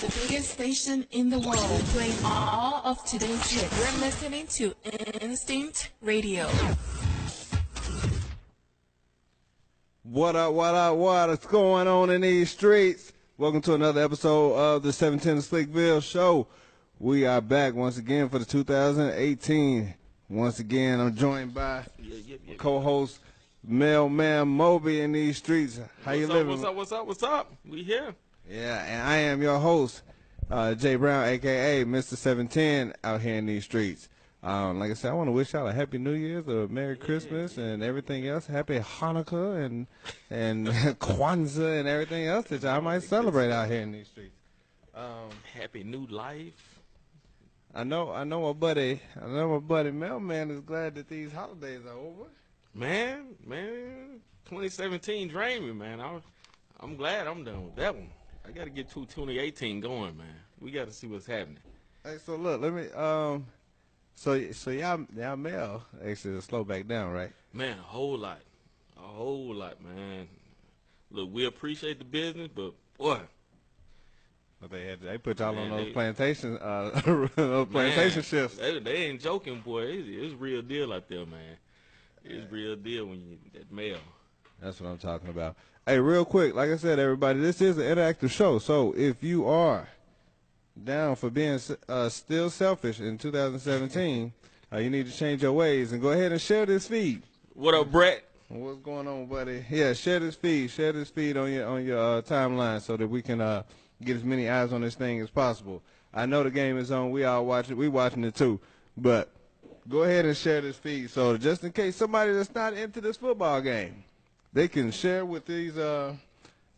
the biggest station in the world, playing all of today's hits. You're listening to Instinct Radio. What up, what up, what's going on in these streets? Welcome to another episode of the 710 Slickville show. We are back once again for the 2018. Once again, I'm joined by co-host Mailman Moby in these streets. How you living? What's up? We here. Yeah, and I am your host, Jay Brown, a.k.a. Mr. 710, out here in these streets. Like I said, I want to wish y'all a Happy New Year's, a Merry Christmas, and everything else. Happy Hanukkah and Kwanzaa and everything else that y'all might celebrate out here in these streets. Happy New Life. I know my buddy Mailman is glad that these holidays are over. Man, 2017 drained me, man. I'm glad I'm done with that one. I got to get 2018 going, man. We got to see what's happening. Hey, so look, let me so y'all mail actually slow back down, right? Man, a whole lot, man. Look, we appreciate the business, but boy, But they put y'all on those they- plantation those plantation shifts. They ain't joking, boy. It's real deal out there, man. It's real deal when you that mail. That's what I'm talking about. Hey, real quick, like I said, everybody, this is an interactive show. So if you are down for being still selfish in 2017, you need to change your ways and go ahead and share this feed. What up, Brett? What's going on, buddy? Yeah, share this feed. Share this feed on your timeline so that we can get as many eyes on this thing as possible. I know the game is on. We all watch it. We watching it too. But go ahead and share this feed so just in case somebody that's not into this football game, they can share with these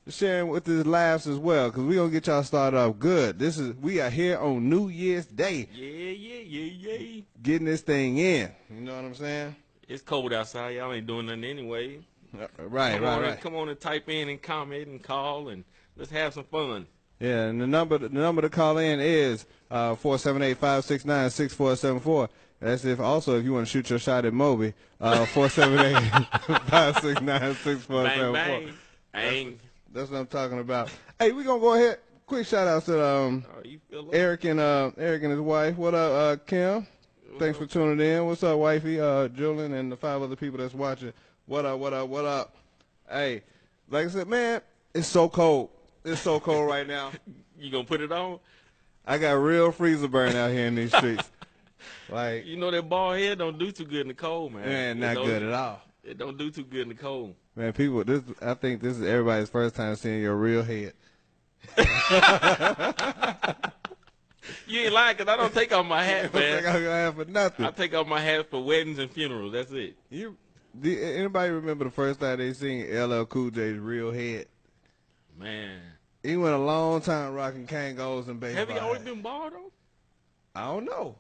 sharing with these laughs as well, because we're gonna get y'all started off good. We are here on New Year's Day. Yeah. Getting this thing in. You know what I'm saying? It's cold outside. Y'all ain't doing nothing anyway. Right. Come on and type in and comment and call and let's have some fun. Yeah, and the number to call in is 478-569-6474. That's if you want to shoot your shot at Moby, 478-569-6474. Bang, bang. That's what I'm talking about. Hey, we're gonna go ahead. Quick shout out to You feel like Eric and his wife. What up, Kim? Thanks for tuning in. What's up, wifey? Julian and the 5 other people that's watching. What up? Hey, like I said, man, it's so cold. It's so cold right now. you gonna put it on? I got real freezer burn out here in these streets. Like, You know that bald head don't do too good in the cold, man. man, not good at all. It don't do too good in the cold. Man, people, I think this is everybody's first time seeing your real head. You ain't lying, 'cause I don't take off my hat, I think man. I'm gonna have for nothing. I take off my hat for weddings and funerals. That's it. Anybody remember the first time they seen LL Cool J's real head? Man. He went a long time rocking Kangos and baseball. Have you always hats. been bald, though? I don't know.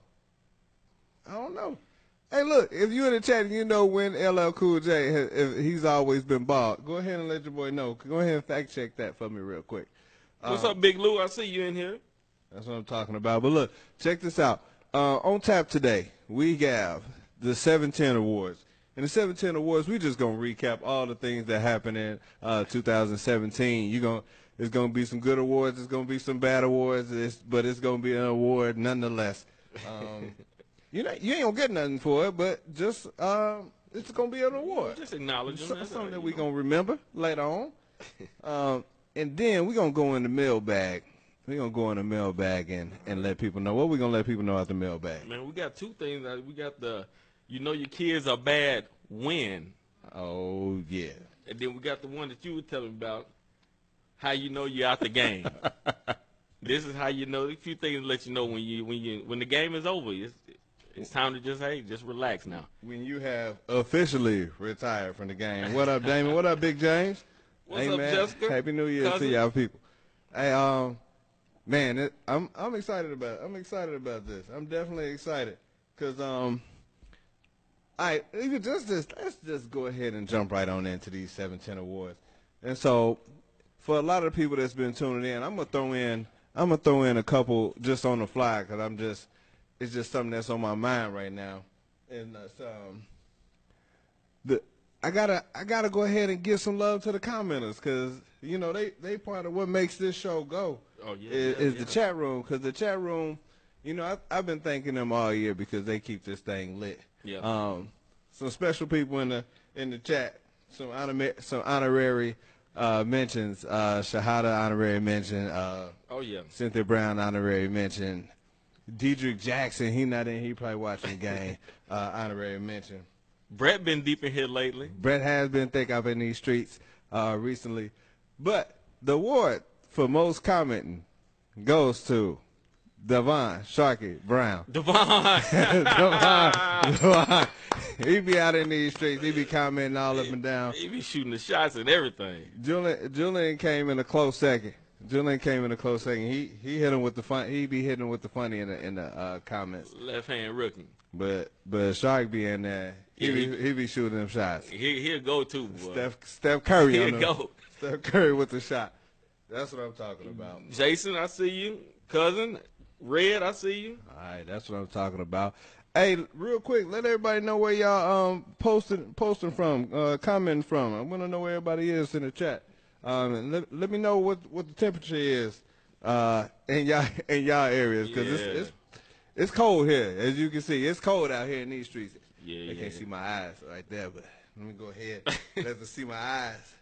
Hey, look, if you in the chat and you know when LL Cool J, if he's always been bald, go ahead and let your boy know. Go ahead and fact check that for me real quick. What's up, Big Lou? I see you in here. That's what I'm talking about. But look, check this out. On tap today, we have the 710 Awards. And the 710 Awards, we just going to recap all the things that happened in 2017. It's going to be some good awards. It's going to be some bad awards. But it's going to be an award nonetheless. You ain't going to get nothing for it, but just it's going to be an award. Just acknowledge them. Something that we're going to remember later on. And then we're going to go in the mailbag. We're going to go in the mailbag and let people know. What we going to let people know out the mailbag? Man, we got two things. We got the, your kids are bad when. Oh, yeah. And then we got the one that you were telling about, how you know you're out the game. This is how you know. A few things let you know when the game is over. It's time to just relax now. When you have officially retired from the game. What up, Damon? What up, Big James? What's hey, up, man. Jessica? Happy New Year Cousin? to y'all people. Hey, man, I'm excited about it. I'm excited about this. I'm definitely excited because let's just go ahead and jump right on into these 710 awards. And so, for a lot of the people that's been tuning in, I'm gonna throw in a couple just on the fly because it's just something that's on my mind right now. And I gotta go ahead and give some love to the commenters because they part of what makes this show go. Oh yeah, is the chat room, because the chat room, you know, I've been thanking them all year because they keep this thing lit. Yeah. Some special people in the chat, some honorary mentions. Shahada honorary mention. Oh yeah. Cynthia Brown honorary mention. Dedrick Jackson, he not in. He probably watching the game. Honorary mention. Brett been deep in here lately. Brett has been thick up in these streets recently, but the award for most commenting goes to Devon Sharky Brown. Devon. Devon. He be out in these streets. He be commenting all up and down. He be shooting the shots and everything. Julian came in a close second. He hit him with the fun. He be hitting with the funny in the comments. Left hand rookie. But Shark be in there. He be shooting them shots. He'll go too, boy. Steph Curry He'll on him. go. Steph Curry with the shot. That's what I'm talking about. Jason, I see you. Cousin, Red, I see you. All right, that's what I'm talking about. Hey, real quick, let everybody know where y'all posting from, commenting from. I want to know where everybody is in the chat. Let me know what the temperature is in y'all areas, because it's cold here, as you can see. It's cold out here in these streets. They can't see my eyes right there, but let me go ahead. Let them see my eyes.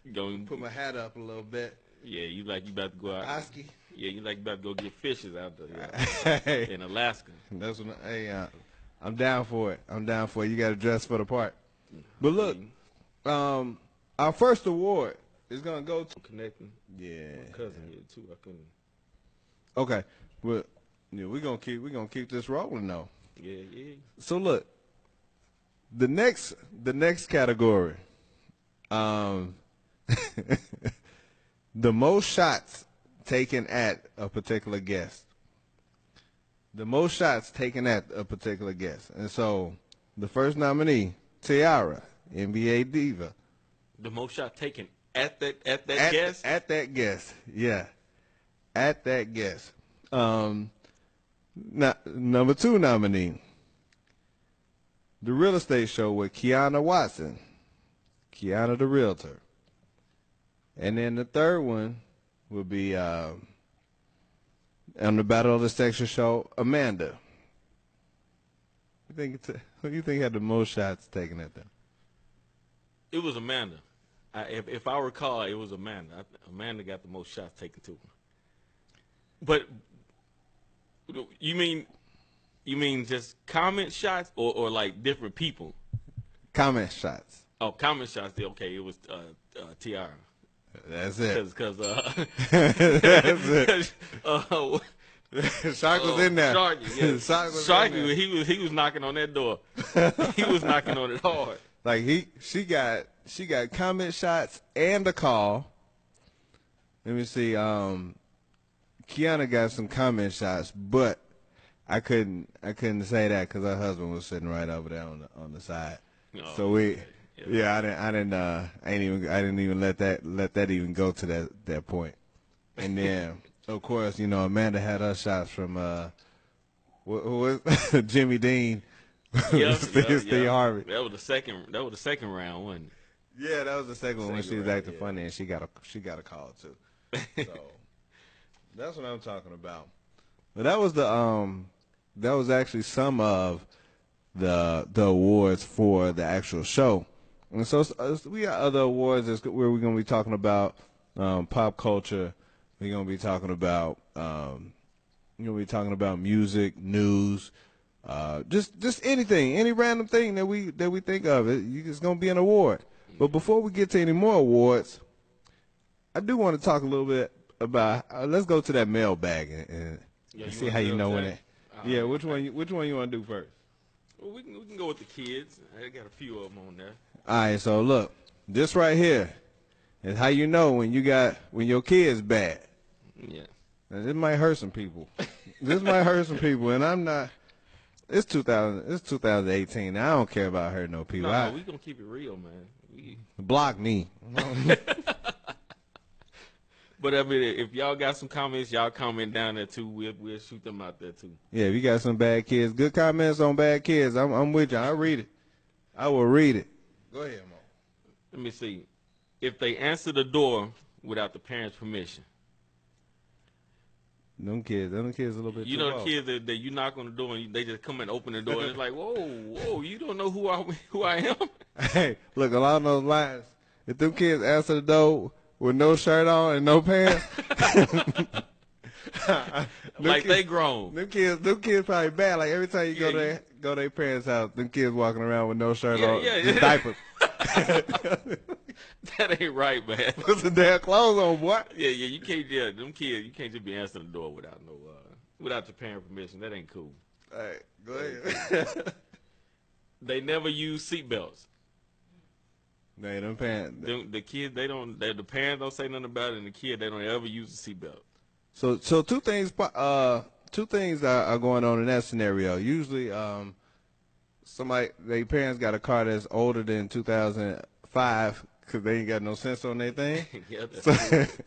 Put my hat up a little bit. Yeah, you like you about to go out. Oski. Yeah, you like you about to go get fishes out there in Alaska. That's what. I'm down for it. You got to dress for the part. But look, our first award is gonna go to connecting. Yeah, my cousin here too. I couldn't. Okay, well, yeah, we're gonna keep this rolling though. Yeah. So look, the next category, the most shots taken at a particular guest. The most shots taken at a particular guest. And so the first nominee, Tiara, NBA diva. The most shots taken at that guest? At that guest, yeah. At that guest. Number 2 nominee, The Real Estate Show with Kiana Watson. Kiana the Realtor. And then the third one would be on the Battle of the Sexual Show, Amanda. Who you think had the most shots taken at them? It was Amanda. If I recall, it was Amanda. Amanda got the most shots taken to her. But you mean just comment shots or like different people? Comment shots. Oh, comment shots. Okay, it was Tiara. That's it. Because that's it. Shark was in there. Sharky, he was knocking on that door. He was knocking on it hard. Like she got comment shots and a call. Let me see. Kiana got some comment shots, but I couldn't say that because her husband was sitting right over there on the side. Oh, so I didn't even let that even go to that point. And then of course, Amanda had her shots from who was Jimmy Dean, Steve Harvey. That was the second round, wasn't it? Yeah, that was the second one when she was acting funny, and she got a call too. So that's what I'm talking about. But that was actually some of the awards for the actual show. And so we got other awards where we're going to be talking about pop culture. We're going to be talking about music, news, just anything, any random thing that we think of. It's going to be an award. But before we get to any more awards, I do want to talk a little bit about. Let's go to that mailbag and see how you know when it. Yeah, which one you want to do first? Well, we can go with the kids. I got a few of them on there. All right, so look, this right here is how you know when your kid's bad. Yeah. Now, this might hurt some people. And I'm not. It's 2018. I don't care about hurting no people. No, we gonna keep it real, man. Block me. But I mean, if y'all got some comments, y'all comment down there too. We'll shoot them out there too. Yeah, if you got some bad kids, good comments on bad kids, I'm with you. I'll read it. I will read it. Go ahead, Mo. Let me see. If they answer the door without the parents' permission, Them kids a little bit You too know the old. kids that you knock on the door and they just come and open the door and it's like, whoa, you don't know who I am? Hey, look, along those lines, if them kids answer the door with no shirt on and no pants, Like they grown. them kids probably bad. Like every time you go to their parents' house, them kids walking around with no shirt on, just diapers. That ain't right, man. Put some damn clothes on, boy. Yeah, you can't. Yeah, them kids, you can't just be answering the door without without your parent permission. That ain't cool. Hey, go ahead. They never use seatbelts. They them parents. The kids, the parents don't say nothing about it, and the kid, they don't ever use the seatbelt. So two things are going on in that scenario. Usually, their parents got a car that's older than 2005 because they ain't got no sense on their thing. Yeah,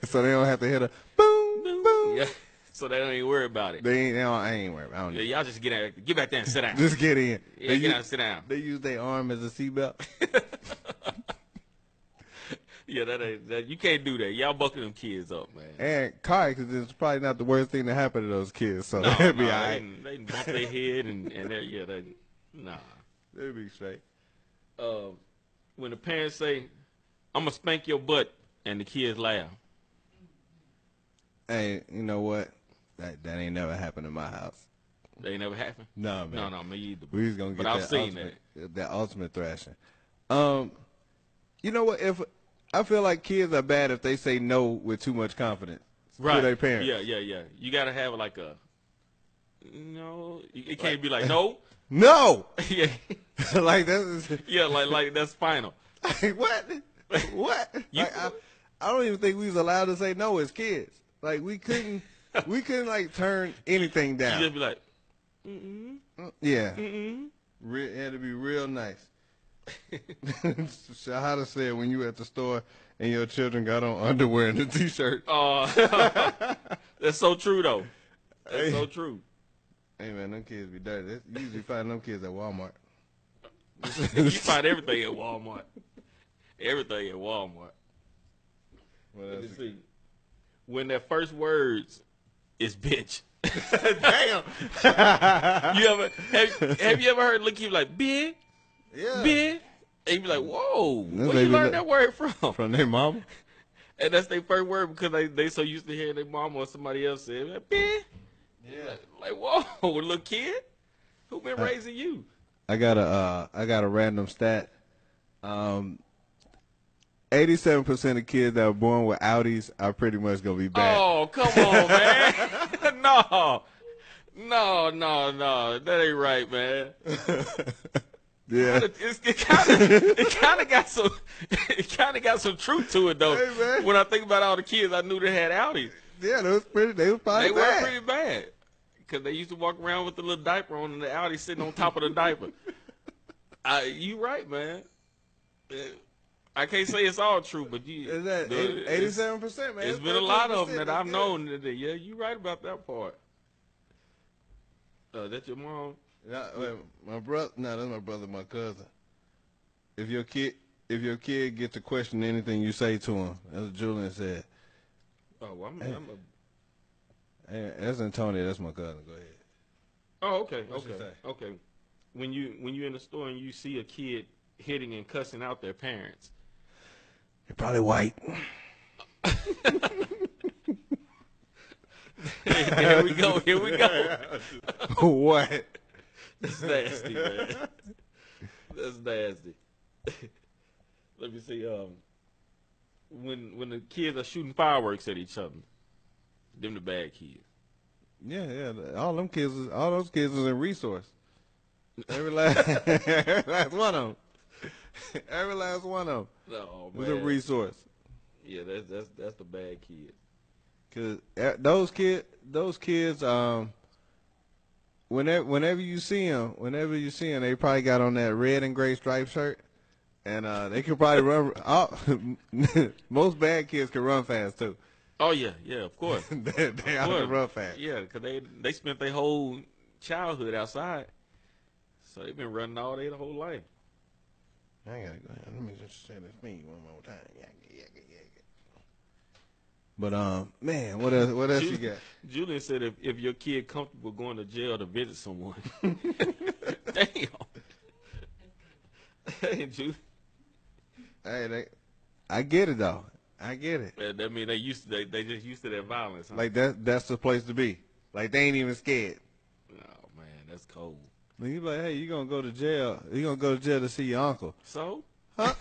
so they don't have to hit a boom, boom. Yeah, so they don't even worry about it. I ain't worried. I don't Yeah, y'all just get back there and sit down. Just get in. Yeah, get out and sit down. They use their arm as a seatbelt. Yeah, that you can't do that. Y'all buckle them kids up, man. And car accidents is probably not the worst thing to happen to those kids. So No, they'll be all right. they bump their head and nah. They'll be straight. When the parents say, "I'm gonna spank your butt," and the kids laugh. Hey, you know what? That ain't never happened in my house. They never happen. No, man. No, me either. We was gonna get I've seen that ultimate thrashing. You know what? If I feel like kids are bad if they say no with too much confidence Right. to their parents. Yeah. You gotta have like a no. It can't be like no. No. Yeah. Like that's Yeah, like that's final. like, what? What? Like, I don't even think we was allowed to say no as kids. Like we couldn't like turn anything You down. just be like, Yeah. mm-mm. It had to be real nice. Shahada said when you were at the store and your children got on underwear and a t-shirt. That's so true though. That's so true. Hey man, them kids be dirty. You usually find them kids at Walmart. You find everything at Walmart. Everything at Walmart. Let me see. When their first words is bitch. Damn. Have you ever heard look you like bitch? Yeah. Bitch? And you be like, whoa, This where you baby learn that word from? From their mama? And that's their first word because they so used to hearing their mama or somebody else say, like, bitch. Yeah. Like, whoa, little kid? Who been raising you? I got a random stat. 87% of kids that are born with Audis are pretty much gonna be bad. Oh, come on, man. No. That ain't right, man. Yeah. It kind of got some truth to it though. Hey, man. When I think about all the kids I knew that had Audis, Yeah, they was probably they bad. were pretty bad because they used to walk around with the little diaper on and the Audi sitting on top of the diaper. You right, man. I can't say it's all true, but Is that 87%, man? It's been a lot of them that I've known. Yeah, you right about that part. That's your mom. My brother. No, that's my brother, my cousin. If your kid gets to question anything you say to him, that's what Julian said. Oh, well, Hey, that's Antonio. That's my cousin. Go ahead. Oh, okay, What'd she say? okay. When you in the store and you see a kid hitting and cussing out their parents, You're probably white. Here we go. What? That's nasty, man. That's nasty. Let me see. When the kids are shooting fireworks at each other, them the bad kids. Yeah. All those kids is a resource. Every last one of them. Every last one of them. Oh was man, a resource. Yeah, that's the bad kids. Cause those kids, whenever you see them, they probably got on that red and gray striped shirt, and they could probably run. Most bad kids can run fast too. Oh yeah, of course. they all can run fast. Yeah, because they spent their whole childhood outside, so they've been running all their whole life. I gotta go ahead. Let me just say this thing one more time. But man, what else? What else you got? Julian said if your kid comfortable going to jail to visit someone. Damn. Hey, Julian. Hey, I get it though. I get it. Yeah, that mean they just used to that violence. Huh? Like that's the place to be. Like they ain't even scared. Oh man, that's cold. Like, you like, hey, you gonna go to jail? You gonna go to jail to see your uncle? So? Huh?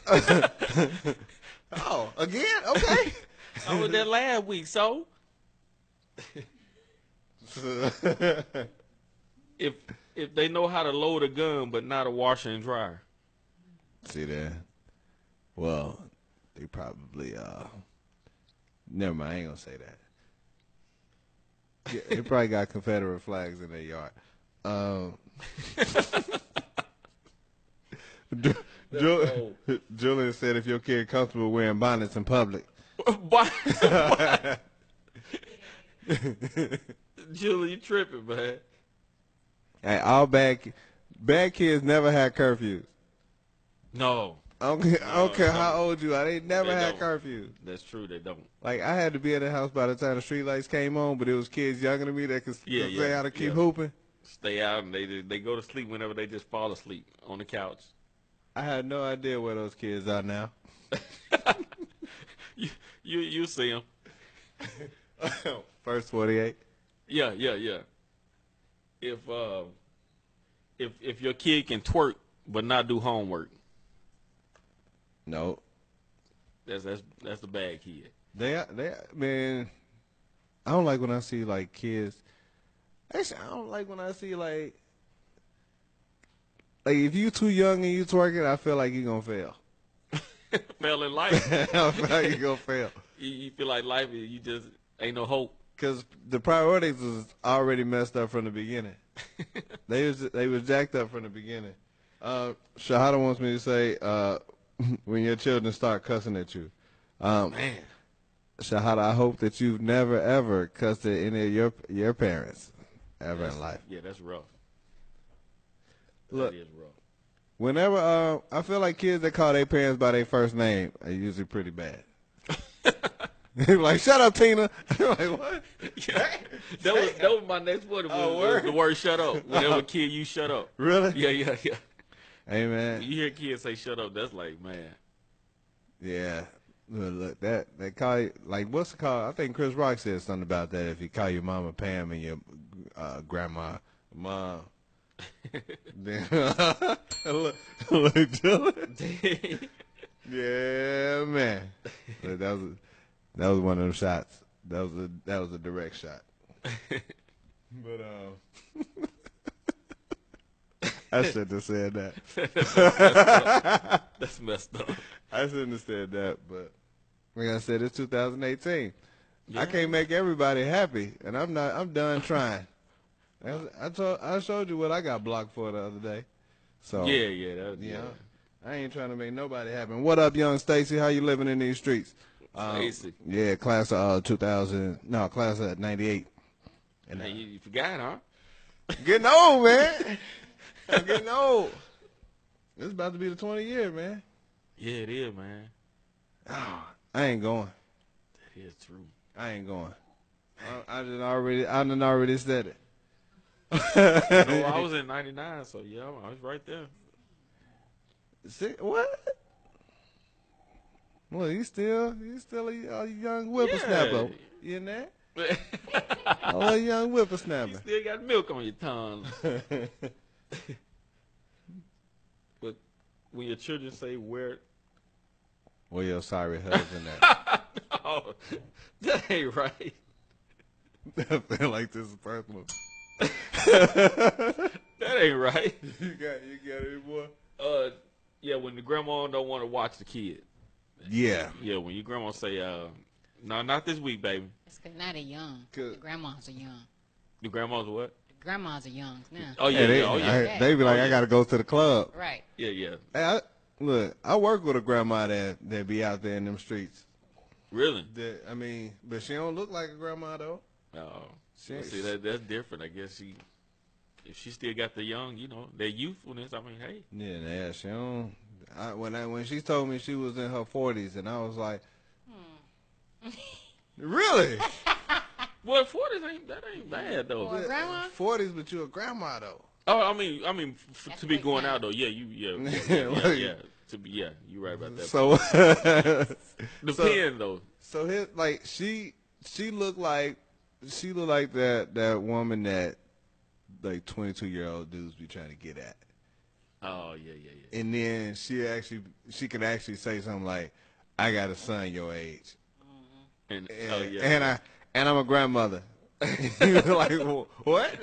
Oh, again? Okay. I was there last week. So? if they know how to load a gun but not a washer and dryer. See that? Well, they probably never mind. I ain't gonna say that. Yeah, they probably got Confederate flags in their yard. Julian said if your kid comfortable wearing bonnets in public. Julie, you tripping, man. Hey, all bad kids never had curfews. No. I don't care how old you are. They never had don't. curfews. That's true. They don't. Like, I had to be at the house by the time the street lights came on, but it was kids younger than me that could say how to keep hooping. Stay out, and they go to sleep whenever they just fall asleep on the couch. I had no idea where those kids are now. You see them. First 48. Yeah. If your kid can twerk but not do homework, no. That's the bad kid. They man, I don't like when I see like kids. Actually, I don't like when I see like if you too young and you twerking, I feel like you're gonna fail. Fail in life. I feel like you're gonna fail. You feel like life is, you just ain't no hope. Because the priorities was already messed up from the beginning. They was jacked up from the beginning. Shahada wants me to say when your children start cussing at you. Man. Shahada, I hope that you've never ever cussed at any of your parents ever in life. Yeah, that's rough. Look, that is rough. Whenever I feel like kids that call their parents by their first name are usually pretty bad. Like, shut up, Tina. Like, what? Yeah. That was my next one. Was the word "shut up." Whenever a kid, you shut up. Really? Yeah. Hey, man. You hear kids say "shut up," that's like, man. Yeah. Look, that they call you, like, what's the call? I think Chris Rock said something about that. If you call your mama Pam and your grandma Mom. Then look, yeah, man. Look, that was one of them shots. That was a direct shot. But I shouldn't have said that. That's messed up. I shouldn't have said that, but like I said, it's 2018. Yeah. I can't make everybody happy, and I'm done trying. I showed you what I got blocked for the other day. So Yeah. I ain't trying to make nobody happy. What up, young Stacy? How you living in these streets? Stacy. Yeah, class of 2000. No, class of 98. And Hey, you forgot, huh? getting old, man. I'm getting old. It's about to be the 20 year, man. Yeah, it is, man. Oh, I ain't going. That is true. I ain't going. I done already said it. No, I was in '99, so yeah, I was right there. See, what? Well, you still a young whippersnapper. You in there? A little young You whippersnapper. still got milk on your tongue. But when your children say where Your sorry husband at? no, that ain't right. I feel like this is personal. That ain't right. You got it, boy? Yeah, when the grandma don't want to watch the kid. Yeah. Yeah, when your grandma say, no, not this week, baby. It's 'cause now they're young. Good. The grandmas are young. The grandma's what? The grandmas are young now. Oh, yeah, They be like, I got to go to the club. Right. Yeah. Hey, look, I work with a grandma that be out there in them streets. Really? But she don't look like a grandma, though. Oh. See, that's different. I guess if she still got the young, their youthfulness, I mean, hey. Yeah, she don't. When she told me she was in her 40s, and I was like, Really? Well, 40s ain't bad though. Or grandma? 40s, but you a grandma though. Oh, I mean, That's to be great going time. out though, yeah, to be, you right about that. So, Depends though. so his, like she looked like that woman that like 22-year-old dudes be trying to get at. Oh yeah. And then she could actually say something like, "I got a son your age, And and I'm a grandmother." You like, what?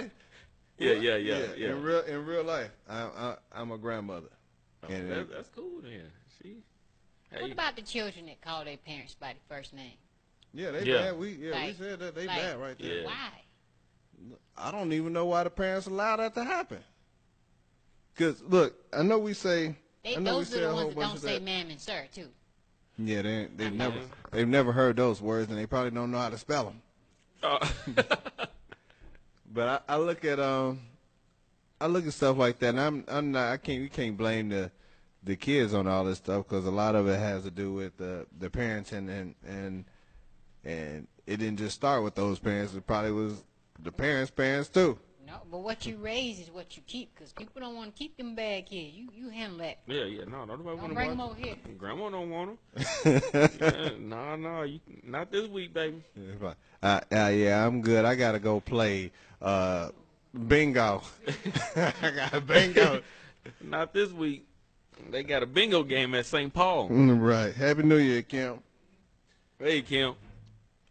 Yeah. In real life, I'm a grandmother. Oh, And that's cool then. See, What hey, about the children that call their parents by the first name? yeah, they Yeah. bad. We said that they Like, bad right there. Yeah. Why? I don't even know why the parents allow that to happen. Cause look, I know we say. I know we Those say are a the whole ones that bunch don't of say that. ma'am and sir, too. Yeah, they've never heard those words, and they probably don't know how to spell them. But I look at stuff like that, and you can't blame the kids on all this stuff, because a lot of it has to do with the parents, and it didn't just start with those parents. It probably was the parents too. No, but what you raise is what you keep, because people don't want to keep them bad kids. You handle that. yeah. No, nobody Don't want bring to them watch. over here. Grandma don't want them. No, not this week, baby. Yeah, I'm good. I gotta go play bingo. I got bingo. Not this week. They got a bingo game at St. Paul. Right. Happy New Year, Kim. Hey, Kim.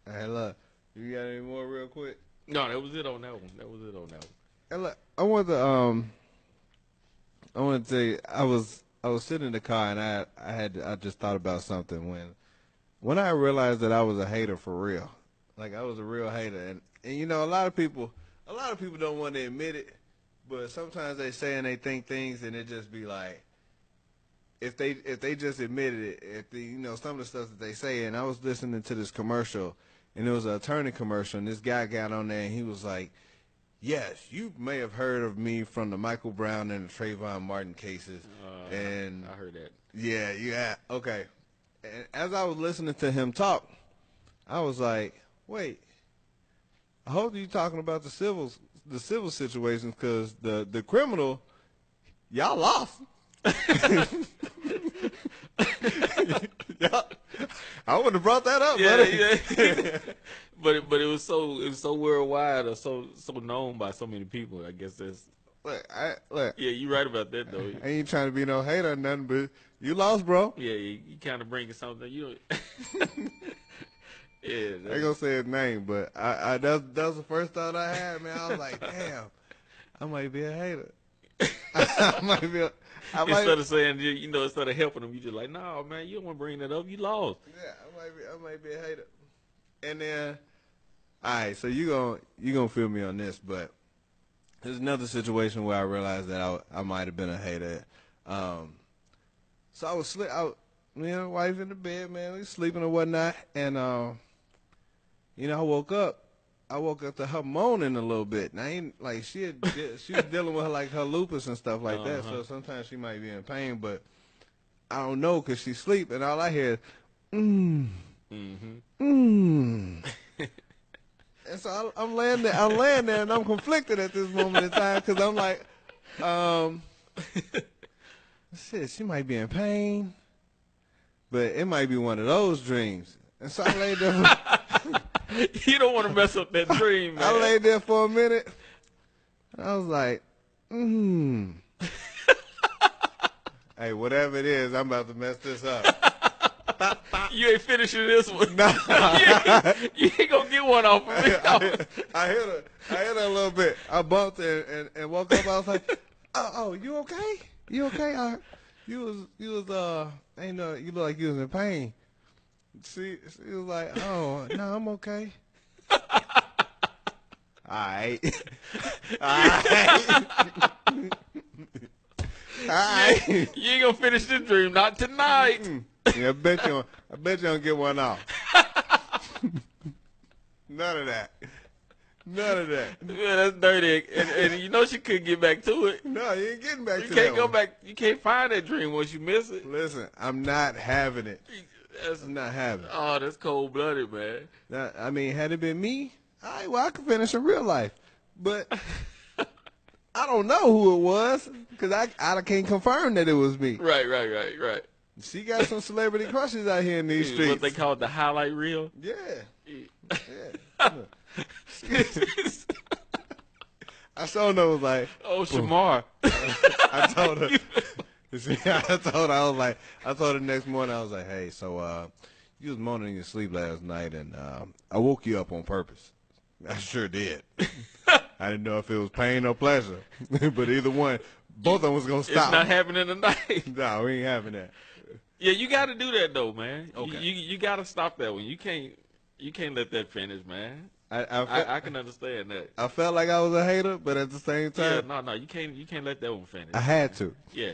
Hey, look, you got any more real quick? No, that was it on that one. Hey, look, I want to tell you, I was sitting in the car, and I just thought about something when I realized that I was a hater for real. Like, I was a real hater, and you know, a lot of people don't want to admit it, but sometimes they say and they think things, and it just be like, if they just admitted it, some of the stuff that they say. And I was listening to this commercial, and it was an attorney commercial, and this guy got on there, and he was like, "Yes, you may have heard of me from the Michael Brown and the Trayvon Martin cases." And I heard that. yeah, okay. And as I was listening to him talk, I was like, wait, I hope you're talking about the civil situations, because the criminal, y'all lost. I wouldn't have brought that up, buddy. Yeah. But it was so worldwide, or so known by so many people. I guess that's. Look. Yeah, you right about that though. I ain't trying to be no hater or nothing, but you lost, bro. Yeah, you kind of bringing something. You know. Yeah. I ain't gonna say his name, but that was the first thought I had, man. I was like, damn, I might be a hater. Instead of saying, instead of helping them, you just like, no, man, you don't want to bring that up. You lost. Yeah, I might be a hater. And then, all right, so you gonna feel me on this, but there's another situation where I realized that I might have been a hater. So I was wife in the bed, man, we sleeping or whatnot, and I woke up to her moaning a little bit. And I ain't like she was dealing with her lupus and stuff like that. So sometimes she might be in pain, but I don't know, because she sleep, and all I hear is And so I'm laying there, and I'm conflicted at this moment in time, because I'm like, shit, she might be in pain, but it might be one of those dreams. And so I laid there. You don't want to mess up that dream, man. I laid there for a minute. And I was like, Hey, whatever it is, I'm about to mess this up. You ain't finishing this one. Nah. You ain't gonna get one off of me. I hit her a little bit. I bumped her and woke up. I was like, "Oh, you okay? You okay? You was ain't no. You look like you was in pain." She was like, "Oh, no, I'm okay." All right. You ain't gonna finish this dream, not tonight. Yeah, I bet you don't get one off. None of that. Yeah, that's dirty. And she couldn't get back to it. No, you ain't getting back You to can't that go one. back. You can't find that dream once you miss it. Listen, I'm not having it. That's I'm not having it. Oh, that's cold blooded, man. I mean, had it been me, I could finish in real life. But I don't know who it was because I can't confirm that it was me. Right. She got some celebrity crushes out here in these streets. What they call it, the highlight reel. Yeah. I saw her was like, Oh, Shamar. I told her. I told her the next morning, I was like, hey, so you was moaning in your sleep last night, and I woke you up on purpose. I sure did. I didn't know if it was pain or pleasure, but either one, both of them was gonna stop. It's not happening tonight. No, we ain't having that. Yeah, you got to do that though, man. Okay. You got to stop that one. You can't let that finish, man. I can understand that. I felt like I was a hater, but at the same time, No, you can't let that one finish. I had to. Yeah.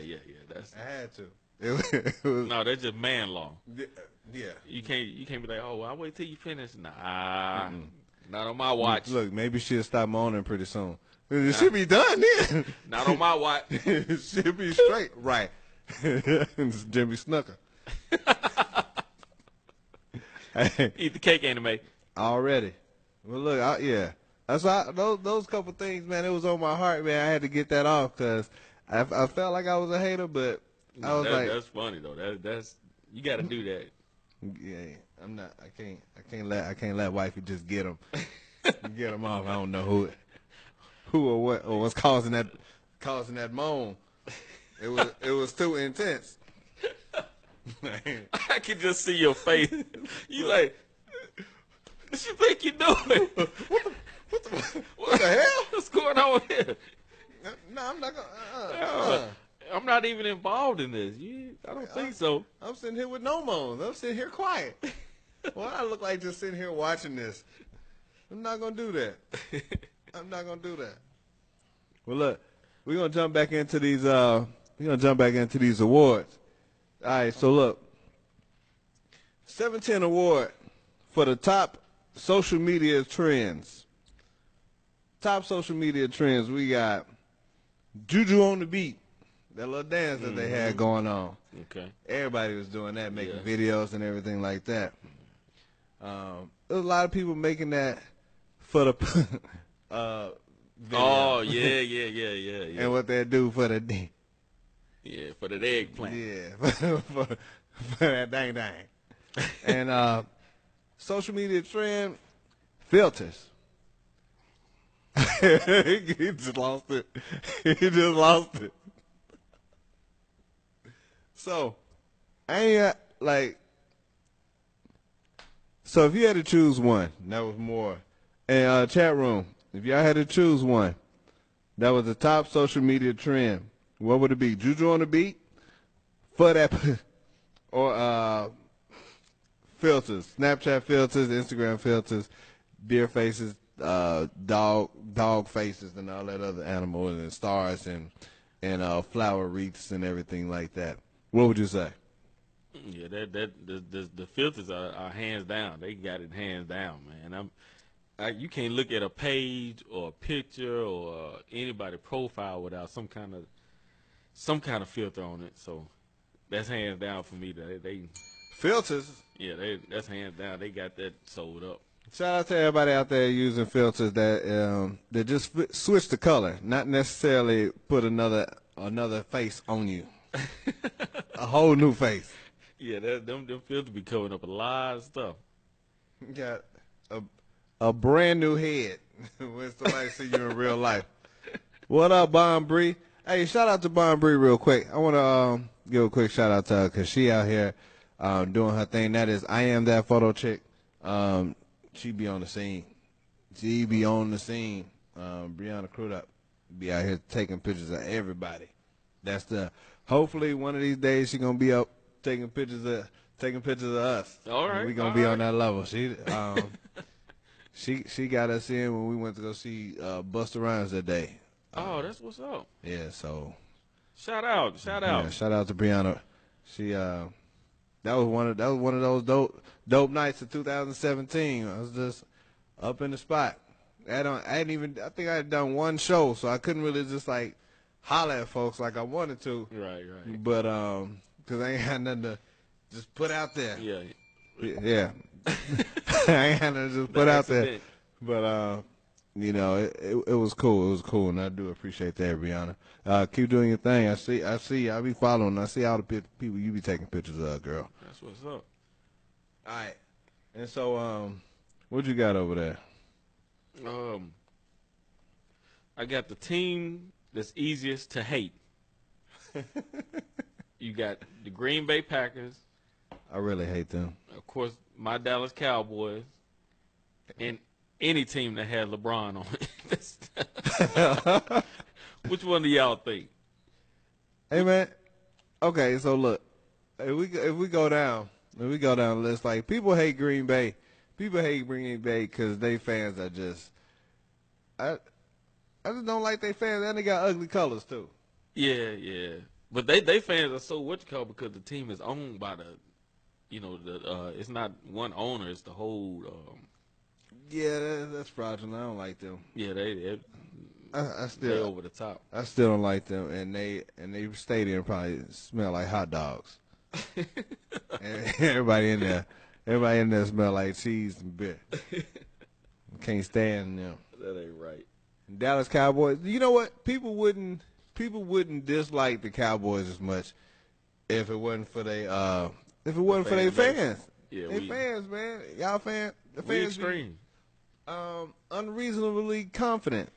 I had to. It was, No, that's just man law. yeah. You can't be like, oh, well, I'll wait till you finish. Nah, not on my watch. Look, maybe she'll stop moaning pretty soon. It should be done then. Not on my watch. It should be straight. Right. It's Jimmy Snooker. Eat the cake, anime. Already. Well, look, yeah. That's why those couple things, man, it was on my heart, man. I had to get that off because I felt like I was a hater, but I was like, that's funny though. That's you got to do that. yeah, I'm not. I can't let wifey just get them off. I don't know who or what or what's causing that moan. It was too intense. I can just see your face. You like, what you think you doing? What the hell? What's going on here? No, I'm not gonna. I'm not even involved in this. I don't think so. I'm sitting here with no moans. I'm sitting here quiet. Well, I look like just sitting here watching this. I'm not gonna do that. I'm not gonna do that. Well, look, we're gonna jump back into these. Awards. All right, so look, 710 award for the top social media trends. Top social media trends. We got Juju on the Beat. That little dance that they had going on. Okay. Everybody was doing that, making videos and everything like that. There's a lot of people making that for the video. Oh, yeah. And what they do for the Yeah, for the eggplant. yeah, for that dang. And social media trend, filters. He just lost it. He just lost it. So, so if you had to choose one, that was more. And chat room, if y'all had to choose one, that was the top social media trend, what would it be? Juju on the Beat, for that, or filters, Snapchat filters, Instagram filters, deer faces, dog faces, and all that other animals and stars and flower wreaths and everything like that. What would you say? Yeah, the filters are hands down. They got it hands down, man. You can't look at a page or a picture or anybody profile without some kind of filter on it. So that's hands down for me. They Filters. Yeah, that's hands down. They got that sold up. Shout out to everybody out there using filters that just switch the color, not necessarily put another face on you, a whole new face. Yeah, them filters be covering up a lot of stuff. You got a brand new head when somebody see you in real life. What up, Bon Bree? Hey, shout out to Bon Bree real quick. I want to give a quick shout out to her because she out here doing her thing. That is, I Am That Photo Chick. She be on the scene. Brianna Crudup be out here taking pictures of everybody. Hopefully one of these days she gonna be up taking pictures of us. All right, we gonna be on that level. She got us in when we went to go see Busta Rhymes that day. Oh, that's what's up. Yeah, so shout out. Yeah, shout out to Brianna. She that was one of those dope nights of 2017. I was just up in the spot. I think I had done one show, so I couldn't really just like holler at folks like I wanted to. Right. But because I ain't had nothing to just put out there. Yeah. Yeah. I ain't had to just put out there. Accident. But you know, it was cool. It was cool, and I do appreciate that, Brianna. Keep doing your thing. I see. I be following. I see all the people you be taking pictures of, girl. That's what's up. All right. And so, what you got over there? I got the team that's easiest to hate. You got the Green Bay Packers. I really hate them. Of course, my Dallas Cowboys. And any team that had LeBron on it. Which one do y'all think? Hey, man. Okay, so look. If we go down the list, like, people hate Green Bay. People hate Green Bay because they fans are just – I just don't like they fans. And they got ugly colors, too. Yeah. But they fans are so what you call because the team is owned by the – it's not one owner. It's the whole yeah, that's fraudulent. I don't like them. Yeah, I they're still over the top. I still don't like them, and they stadium probably smell like hot dogs. And everybody in there smell like cheese and beer. Can't stand them. That ain't right. Dallas Cowboys. You know what? People wouldn't dislike the Cowboys as much if it wasn't for their fans. Yeah, they fans, man. Y'all fans. The we fans extreme. Unreasonably confident.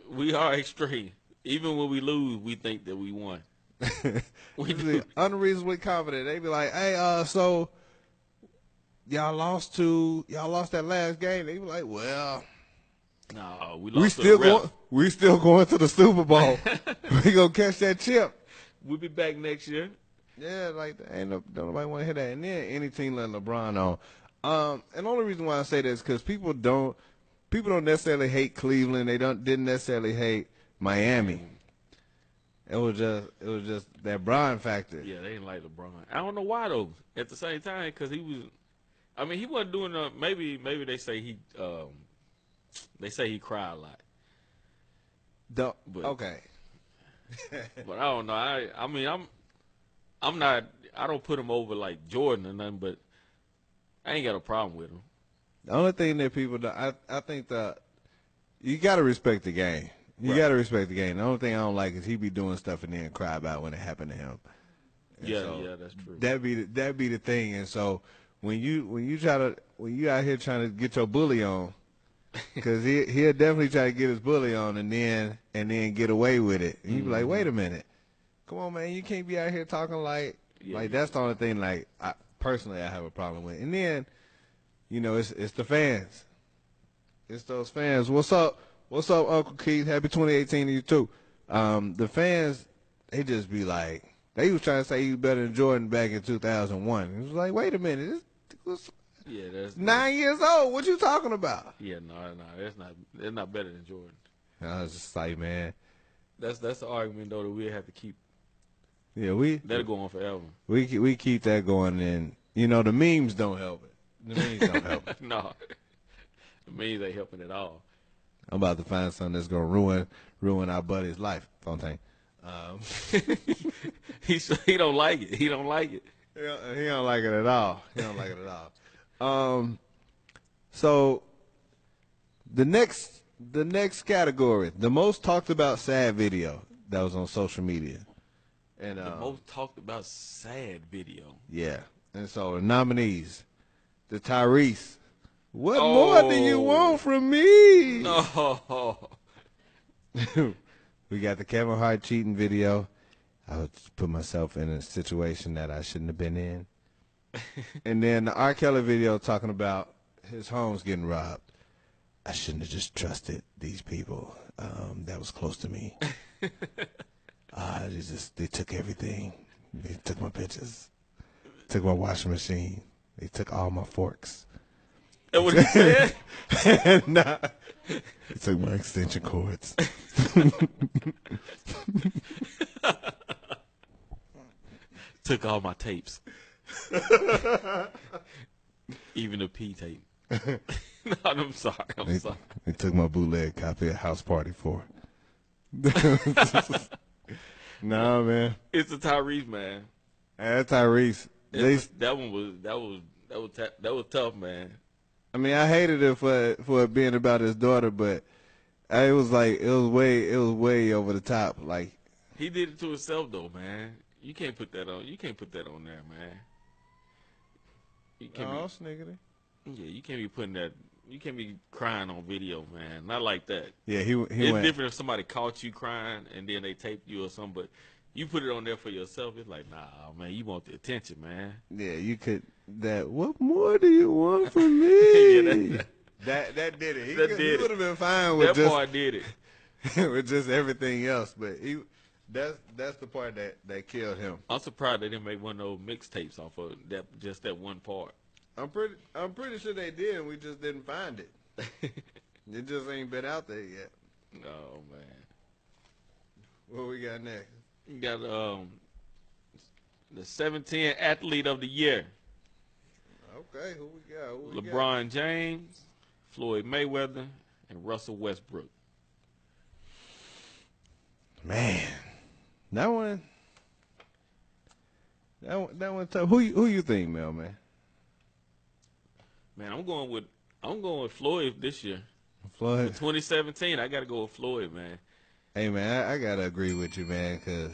we are extreme. Even when we lose, we think that we won. We do. Unreasonably confident. They be like, hey, so y'all lost that last game. They be like, well, no, we lost. We still going to the Super Bowl. We gonna catch that chip. We'll be back next year. Yeah, like don't nobody want to hear that. And then any team letting LeBron on. And the only reason why I say that is because people don't necessarily hate Cleveland. They didn't necessarily hate Miami. It was just that Bron factor. Yeah, they didn't like LeBron. I don't know why though. At the same time, because he wasn't doing. Maybe they say he cried a lot. Okay. But I don't know. I'm not. I don't put him over like Jordan or nothing, but I ain't got a problem with him. The only thing that people do, I think that you got to respect the game. You got to respect the game. The only thing I don't like is he be doing stuff and then cry about when it happened to him. And yeah, that's true. That'd be the thing. And so when you out here trying to get your bully on, because he'll definitely try to get his bully on and then get away with it. And you be like, wait a minute, come on, man, you can't be out here talking like that's the only thing. Like personally, I have a problem with. And then, it's the fans. It's those fans. What's up? What's up, Uncle Keith? Happy 2018 to you, too. The fans, they just be like, they was trying to say he was better than Jordan back in 2001. It was like, wait a minute. This was 9 years old. What you talking about? Yeah, no. They're not better than Jordan. I was just like, man. That's the argument, though, that we have to keep. Yeah, that'll go on forever. We keep that going, and, the memes don't help it. The memes don't help it. No. The memes ain't helping at all. I'm about to find something that's gonna ruin our buddy's life. Fontaine. He don't like it. He don't like it. He don't like it at all. He don't like it at all. So the next category, the most talked about sad video that was on social media, and the most talked about sad video. Yeah, and so the nominees, the Tyrese. What more do you want from me? No. We got the Kevin Hart cheating video. I would put myself in a situation that I shouldn't have been in. And then the R. Kelly video talking about his homes getting robbed. I shouldn't have just trusted these people that was close to me. They took everything. They took my pictures, took my washing machine. They took all my forks. That what he said? Nah. He took my extension cords. Took all my tapes. Even the P tape. No, I'm sorry. They took my bootleg copy of House Party 4. Nah, man. It's the Tyrese, man. That's Tyrese. That was tough, man. I mean, I hated it for it being about his daughter, but it was way over the top. Like, He did it to himself, though, man. You can't put that on. You can't put that on there, man. You can't sniggity. Yeah, you can't be putting that. You can't be crying on video, man. Not like that. Yeah, he It's went. different if somebody caught you crying and then they taped you or something, but you put it on there for yourself. It's like, nah, man, you want the attention, man. Yeah, you could. What more do you want from me? Yeah, that did it. He did would have been fine with that part did it. with just everything else, but that's the part that killed him. I'm surprised they didn't make one of those mixtapes off of that one part. I'm pretty sure they did, and we just didn't find it. It just ain't been out there yet. Oh man. What we got next? You got the 7'10" athlete of the year. Okay, who we got? LeBron James, Floyd Mayweather, and Russell Westbrook. Man, that one tough. Who you think, Mel, man? Man, I'm going with Floyd this year. Floyd. For 2017, I got to go with Floyd, man. Hey, man, I gotta agree with you, man, because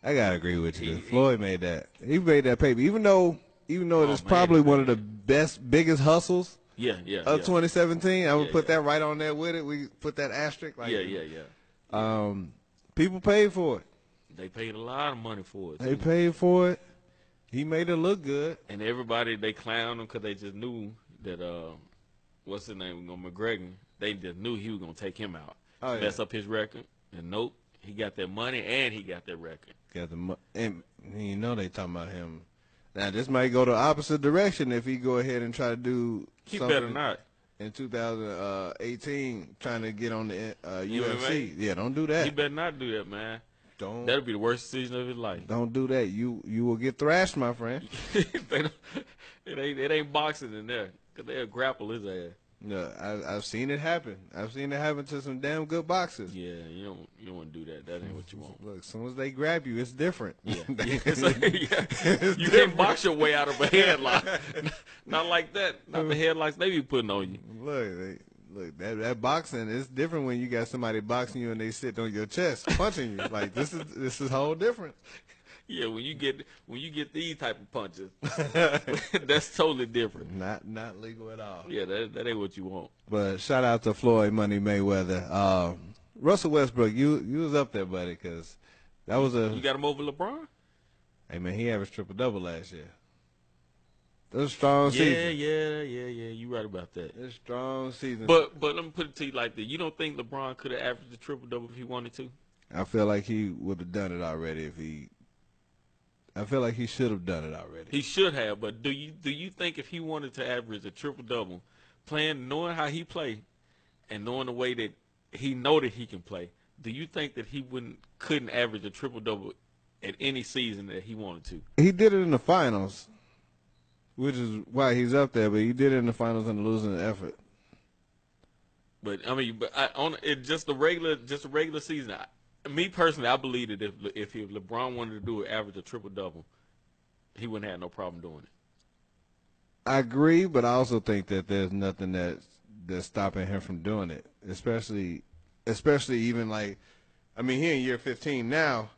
I gotta agree with you. Floyd made that. He made that paper, even though it's probably one of the biggest hustles. Yeah. Of 2017. I would put that right on there with it. We put that asterisk. Like, Yeah. People paid for it. They paid a lot of money for it. They paid for it. He made it look good. And everybody, they clowned him because they just knew that, what's his name, McGregor, they just knew he was going to take him out. Oh, yeah. Mess up his record. And nope, he got that money and he got that record. And you know they talking about him. Now, this might go the opposite direction if he go ahead and try to do He something better not. in 2018 trying to get on the MMA? UFC. Yeah, don't do that. He better not do that, man. Don't. That'll be the worst decision of his life. Don't do that. You will get thrashed, my friend. It ain't boxing in there because they'll grapple his ass. No, I've seen it happen. I've seen it happen to some damn good boxers. Yeah, you don't want to do that. That ain't what you want. Look, as soon as they grab you, it's different. Yeah, you can't box your way out of a headlock. Not like that. Not the headlocks they be putting on you. Look, that boxing is different when you got somebody boxing you and they sit on your chest punching you. Like this is whole different. Yeah, when you get these type of punches, that's totally different. Not legal at all. Yeah, that ain't what you want. But shout out to Floyd Money Mayweather. Russell Westbrook, you was up there, buddy, because that was You got him over LeBron? Hey man, he averaged triple-double last year. That's a strong season. Yeah. You right about that. It's a strong season. But let me put it to you like this: you don't think LeBron could have averaged a triple-double if he wanted to? I feel like he would have done it already I feel like he should have done it already. He should have, but do you think if he wanted to average a triple-double, knowing how he play, and knowing the way that he know that he can play, do you think that he couldn't average a triple-double at any season that he wanted to? He did it in the finals, which is why he's up there. But he did it in the finals in a losing effort. But I mean, just a regular season. Me personally, I believe that if LeBron wanted to do it, average a triple-double, he wouldn't have no problem doing it. I agree, but I also think that there's nothing that's stopping him from doing it, especially even like, I mean, he in year 15 now,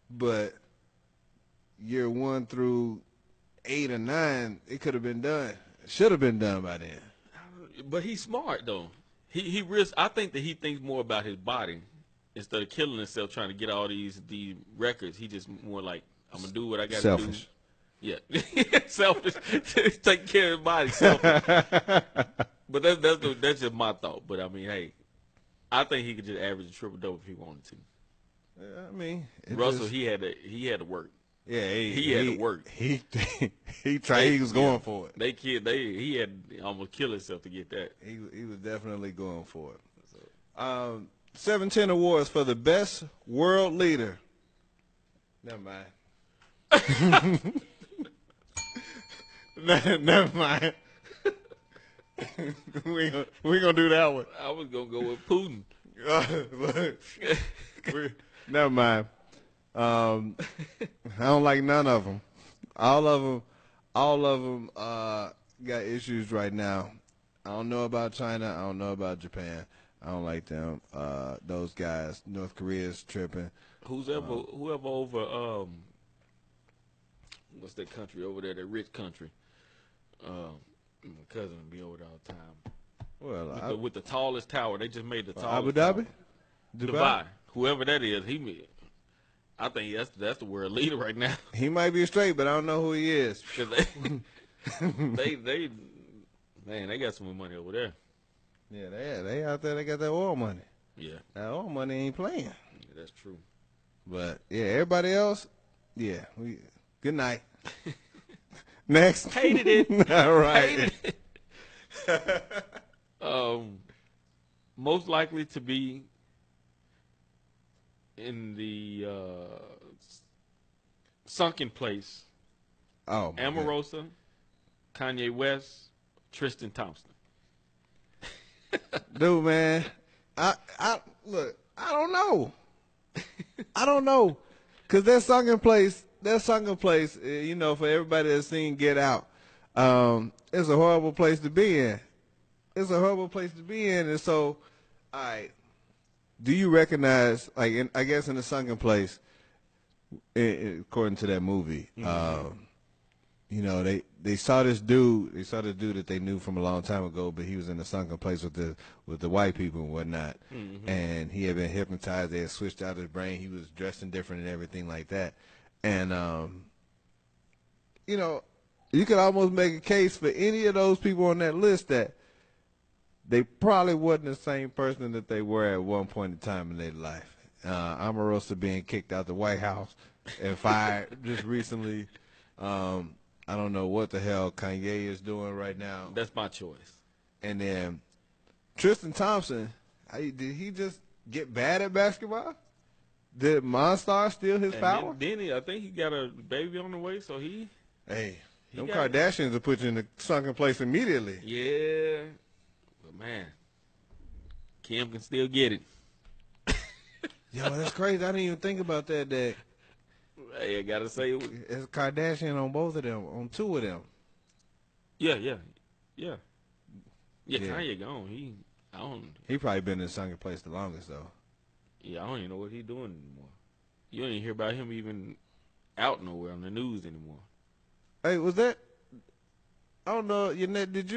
but year 1 through 8 or 9, it could have been done. It should have been done by then. But he's smart though. I think that he thinks more about his body. Instead of killing himself trying to get all these records, he just more like, I'm gonna do what I got to do. Selfish. Yeah, selfish. Take care of his body. Selfish. But that's just my thought. But I mean, hey, I think he could just average a triple-double if he wanted to. I mean, Russell, he had to work. Yeah, he had to work. He tried. He was going for it. He had almost killed himself to get that. He was definitely going for it. 710 awards for the best world leader. Never mind. Never mind. we gonna do that one. I was gonna go with Putin. Never mind. I don't like none of them. All of them all of them got issues right now. I don't know about China. I don't know about Japan. I don't like them. Those guys. North Korea's tripping. Whoever over what's that country over there? That rich country. My cousin be over there all the time. Well, With the tallest tower, they just made the Abu tallest. Dhabi, Dubai. Whoever that is, I think that's the world leader right now. He might be straight, but I don't know who he is. 'Cause they got some money over there. Yeah, they out there. They got that oil money. Yeah, That oil money ain't playing. yeah, that's true. But yeah, everybody else, yeah. Good night. Next. Hated it. All right. Hated it. Most likely to be in the sunken place. Oh, my God. Omarosa, Kanye West, Tristan Thompson. Dude, man, I look. I don't know. I don't know, cause that sunken place. You know, for everybody that's seen Get Out, it's a horrible place to be in. It's a horrible place to be in, and so, all right. Do you recognize, like, I guess in the sunken place, according to that movie, you know, they saw this dude. They saw this dude that they knew from a long time ago, but he was in the sunken place with the white people and whatnot. And he had been hypnotized. They had switched out his brain. He was dressing different and everything like that. And you know, you could almost make a case for any of those people on that list that they probably wasn't the same person that they were at one point in time in their life. Omarosa being kicked out the White House and fired just recently. I don't know what the hell Kanye is doing right now. That's my choice. And then Tristan Thompson, did he just get bad at basketball? Did Monstar steal his power? Then I think he got a baby on the way, so he. Hey, them got- Kardashians will put you in the sunken place immediately. Yeah, but man, Kim can still get it. Yo, that's crazy. I didn't even think about that. That Hey, I gotta say, it's Kardashian on both of them, on two of them. yeah. Yeah. Kanye gone. He probably been in the sunken place the longest though. I don't even know what he's doing anymore. You don't even hear about him even out nowhere on the news anymore. Hey, was that? I don't know. Did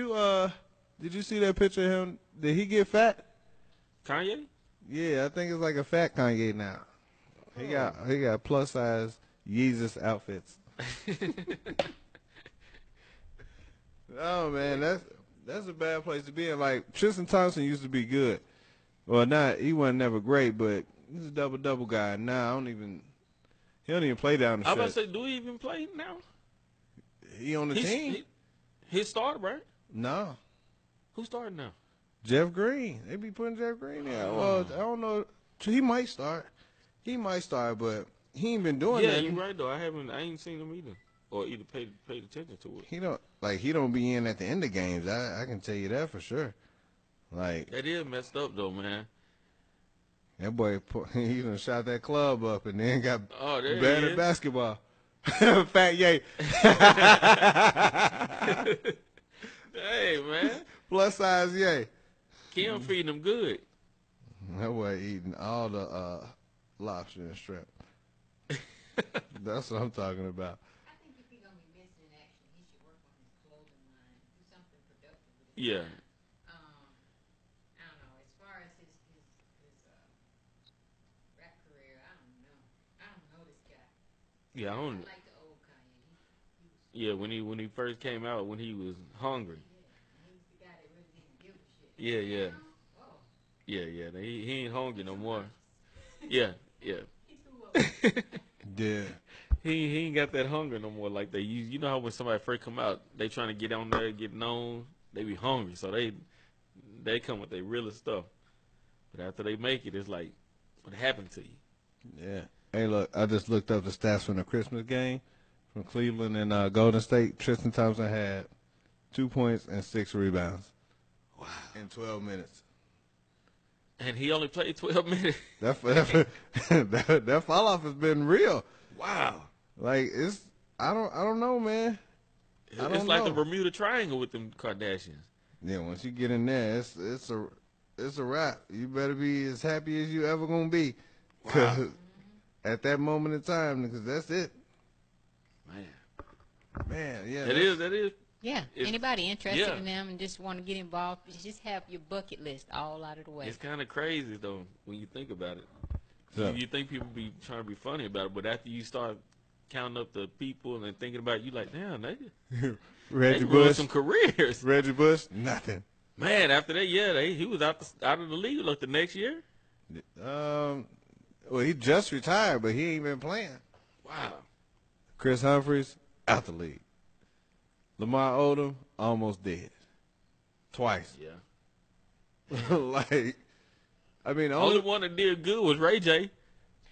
you see that picture of him? Did he get fat? Kanye? Yeah, I think it's like a fat Kanye now. He got plus size Yeezus outfits. Oh man, that's a bad place to be in. Like Tristan Thompson used to be good. Well, he wasn't never great, but he's a double guy. Now he don't even play down the I stretch. was about to say, do he even play now? He on the team? He started, right? No. Who started now? Jeff Green. They be putting Jeff Green there. Well, I don't know. He might start. But he ain't been doing that. Yeah, you're right though. I ain't seen him either, or either paid attention to it. He don't be in at the end of games. I can tell you that for sure. Like That is messed up though, man. that boy, he done shot that club up and then got There he bad is. at basketball. Fat Yay. Hey man, Plus size Yay. Kim feeding him good. That boy eating all the lobster and shrimp. That's what I'm talking about. I think if he's gonna be missing in action, he should work on his clothing line, do something productive with it. Yeah. I don't know. As far as his rap career, I don't know. I don't know this guy. Yeah, I I don't. like the old Kanye. He was Yeah, when he first came out, when he was hungry. he was the guy that really didn't give a shit. Yeah. Whoa. Yeah. He ain't hungry no more. Yeah. He threw up. Yeah. He ain't got that hunger no more like they used. You know how when somebody first come out, they trying to get on there, get known, they be hungry, so they come with their realest stuff. But after they make it, it's like, what happened to you? Yeah. Hey, look, I just looked up the stats from the Christmas game from Cleveland and Golden State. Tristan Thompson had 2 points and 6 rebounds. Wow. In 12 minutes. And he only played 12 minutes. That fall off has been real. Wow. Like I don't know, man. don't It's like know. the Bermuda Triangle with them Kardashians. Yeah, once you get in there, it's a wrap. You better be as happy as you ever gonna be, cause Wow. at that moment in time, because that's it. Man, Yeah. that is. Yeah. It's- Anybody interested yeah. in them and just want to get involved, just have your bucket list all out of the way. It's kind of crazy though when you think about it. So- You think people be trying to be funny about it, but after you start counting up the people and thinking about it, you like, damn, they Reggie ruined Bush, some careers. Reggie Bush, nothing. Man, after that, yeah, he was out of the league like the next year. Well, he just retired, but he ain't been playing. Wow. Chris Humphries out the league. Lamar Odom almost dead, twice. Yeah. Like, I mean, The only one that did good was Ray J,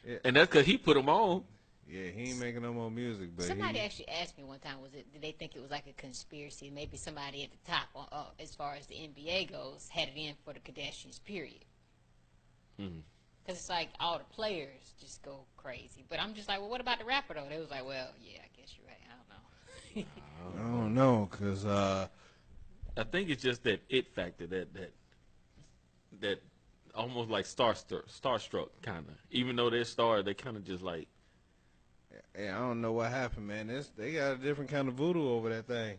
Yeah. and that's because he put him on. Yeah, he ain't making no more music, but Somebody he, actually asked me one time, did they think it was like a conspiracy? Maybe somebody at the top, as far as the NBA goes, had it in for the Kardashians, period. Mhm. Because it's like all the players just go crazy. But I'm just like, well, what about the rapper, though? They was like, well, yeah, I guess you're right. I don't know. I don't know, cause I think it's just that it factor that almost like starstruck kind of. Even though they're stars, they kind of just like. yeah, I don't know what happened, man. They got a different kind of voodoo over that thing.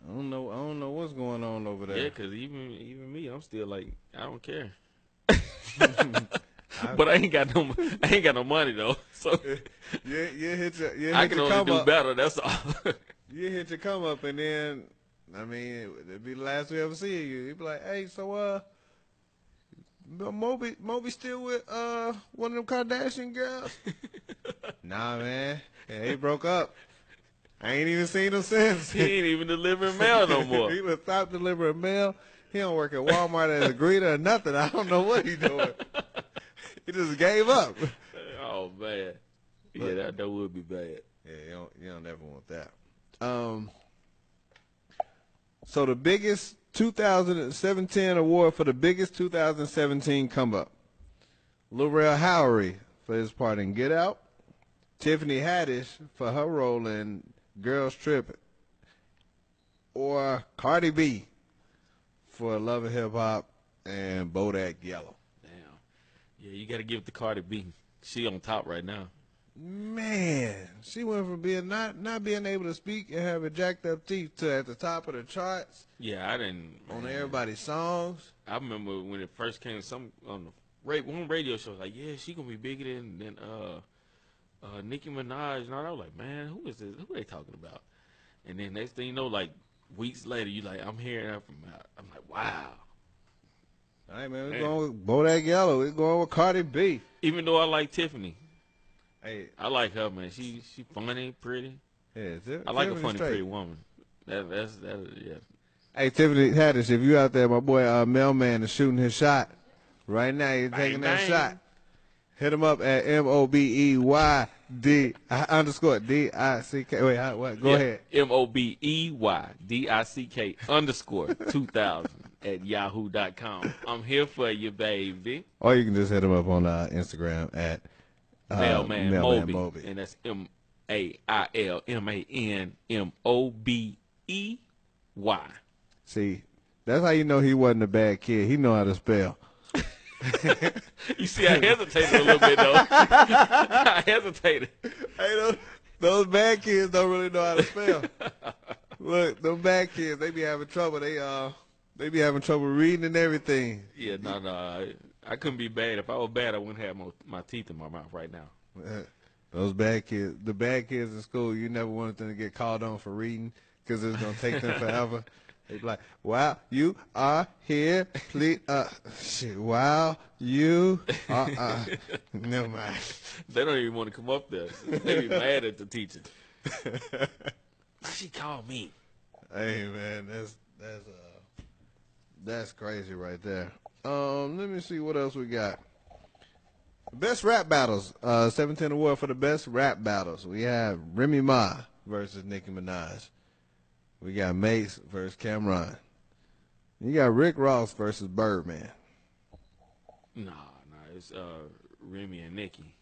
I don't know what's going on over there. Yeah, because even me, I'm still like, I don't care. But I ain't got no money though. So you hit your I can only come do up. better. That's all. You hit your come up, and then I mean, it'd be the last we ever see you. You'd be like, hey, so Moby still with one of them Kardashian girls? Nah, man. Yeah, he broke up. I ain't even seen him since. He ain't even delivering mail no more. He was stopped delivering mail. He don't work at Walmart as a greeter or nothing. I don't know what he doing. He just gave up. Oh man, yeah, that would be bad. Yeah, you don't ever want that. So the biggest 2017 award for the biggest 2017 come up. Laurel Howery for his part in Get Out. Tiffany Haddish for her role in Girls Trip. Or Cardi B for Love and Hip Hop and Bodak Yellow. Damn. Yeah, you got to give it to Cardi B. She on top right now. Man, she went from being not being able to speak and having jacked up teeth to at the top of the charts Yeah, I didn't. on man. everybody's songs. I remember when it first came. On the one radio show was like, yeah, she gonna be bigger than Nicki Minaj. And I was like, man, who is this? Who are they talking about? And then next thing you know, like weeks later, you like, I'm hearing that from. I'm like, wow. All right, man, we're Man. going with Bodak Yellow. We're going with Cardi B. Even though I like Tiffany, Hey, I like her, man. She funny, pretty. yeah, I like a Tiffany funny, straight. pretty woman. That's yeah. Hey, Tiffany Haddish, if you out there, my boy Mailman is shooting his shot. Right now, he's Bang, taking that bang. shot. Hit him up at MOBEYD underscore DICK. Wait, what? Go ahead. MOBEYDICK underscore 2000 at yahoo.com. I'm here for you, baby. Or you can just hit him up on Instagram at Mailman Mailman Moby. And that's MAILMANMOBEY. See, that's how you know he wasn't a bad kid. He know how to spell. You see, I hesitated a little bit, though. I hesitated. Hey, those bad kids don't really know how to spell. Look, those bad kids, they be having trouble. They be having trouble reading and everything. Yeah, no. I couldn't be bad. If I was bad, I wouldn't have my teeth in my mouth right now. Those bad kids, the bad kids in school, you never wanted them to get called on for reading because it's going to take them forever. They be like, wow, you are here, please, shit, wow, you are, never mind. They don't even want to come up there. They be mad at the teacher. She called me. Hey, man, that's crazy right there. Let me see what else we got. Best rap battles. 17 award for the best rap battles. We have Remy Ma versus Nicki Minaj. We got Mace versus Cameron. You got Rick Ross versus Birdman. Nah, it's Remy and Nikki.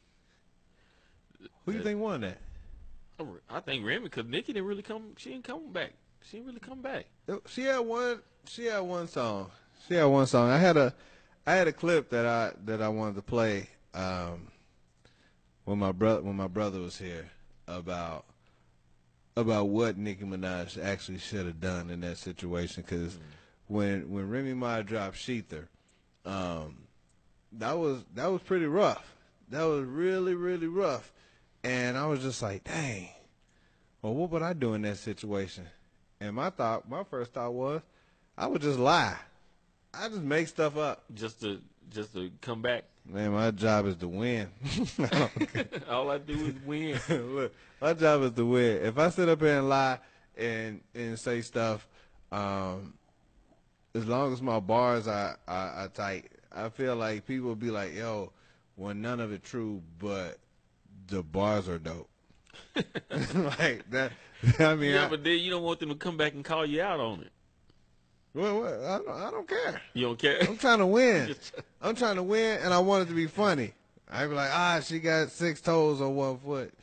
Who you think won that? I think Remy, because Nikki didn't really come. She didn't come back. She didn't really come back. She had one. She had one song. She had one song. I had a clip that I wanted to play when my brother was here about what Nicki Minaj actually should have done in that situation. Because when Remy Ma dropped Sheether, that was pretty rough. That was really, really rough. And I was just like, dang. Well, what would I do in that situation? And my first thought was, I would just lie. I just make stuff up. Just to come back. Man, my job is to win. All I do is win. Look, my job is to win. If I sit up here and lie and say stuff, as long as my bars are tight, I feel like people will be like, yo, well, none of it true, but the bars are dope. Like that. I mean, yeah, but then you don't want them to come back and call you out on it. Well, I don't care. You don't care? I'm trying to win. I'm trying to win, and I want it to be funny. I be like, she got 6 toes on 1 foot.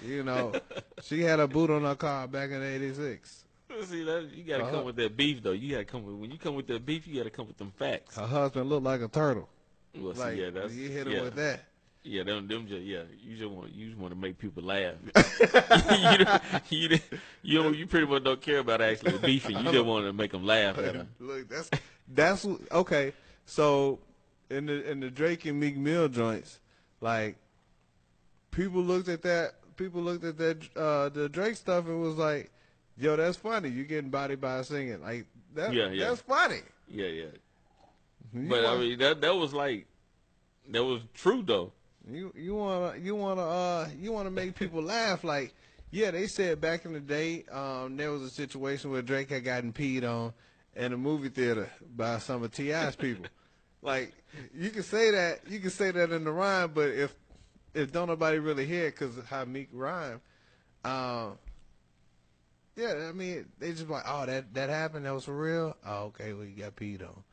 You know, she had a boot on her car back in '86. See, you got to come with that beef, though. You got to come when you come with that beef, you got to come with them facts. Her husband looked like a turtle. Well, like, see, yeah, that's you hit him with that. Yeah, them just you just want to make people laugh. You pretty much don't care about actually beefing. You just want to make them laugh at them. Look, that's okay. So in the Drake and Meek Mill joints, like people looked at that the Drake stuff and was like, yo, that's funny. You getting body by singing like that. Yeah. That's funny. Yeah. But I mean that was true though. You wanna make people laugh. Like, yeah, they said back in the day, there was a situation where Drake had gotten peed on in a movie theater by some of T.I.'s people. Like, you can say that in the rhyme, but if don't nobody really hear it because of how Meek rhyme, yeah, I mean, they just like, oh, that happened, that was for real. Oh, okay, well, you got peed on.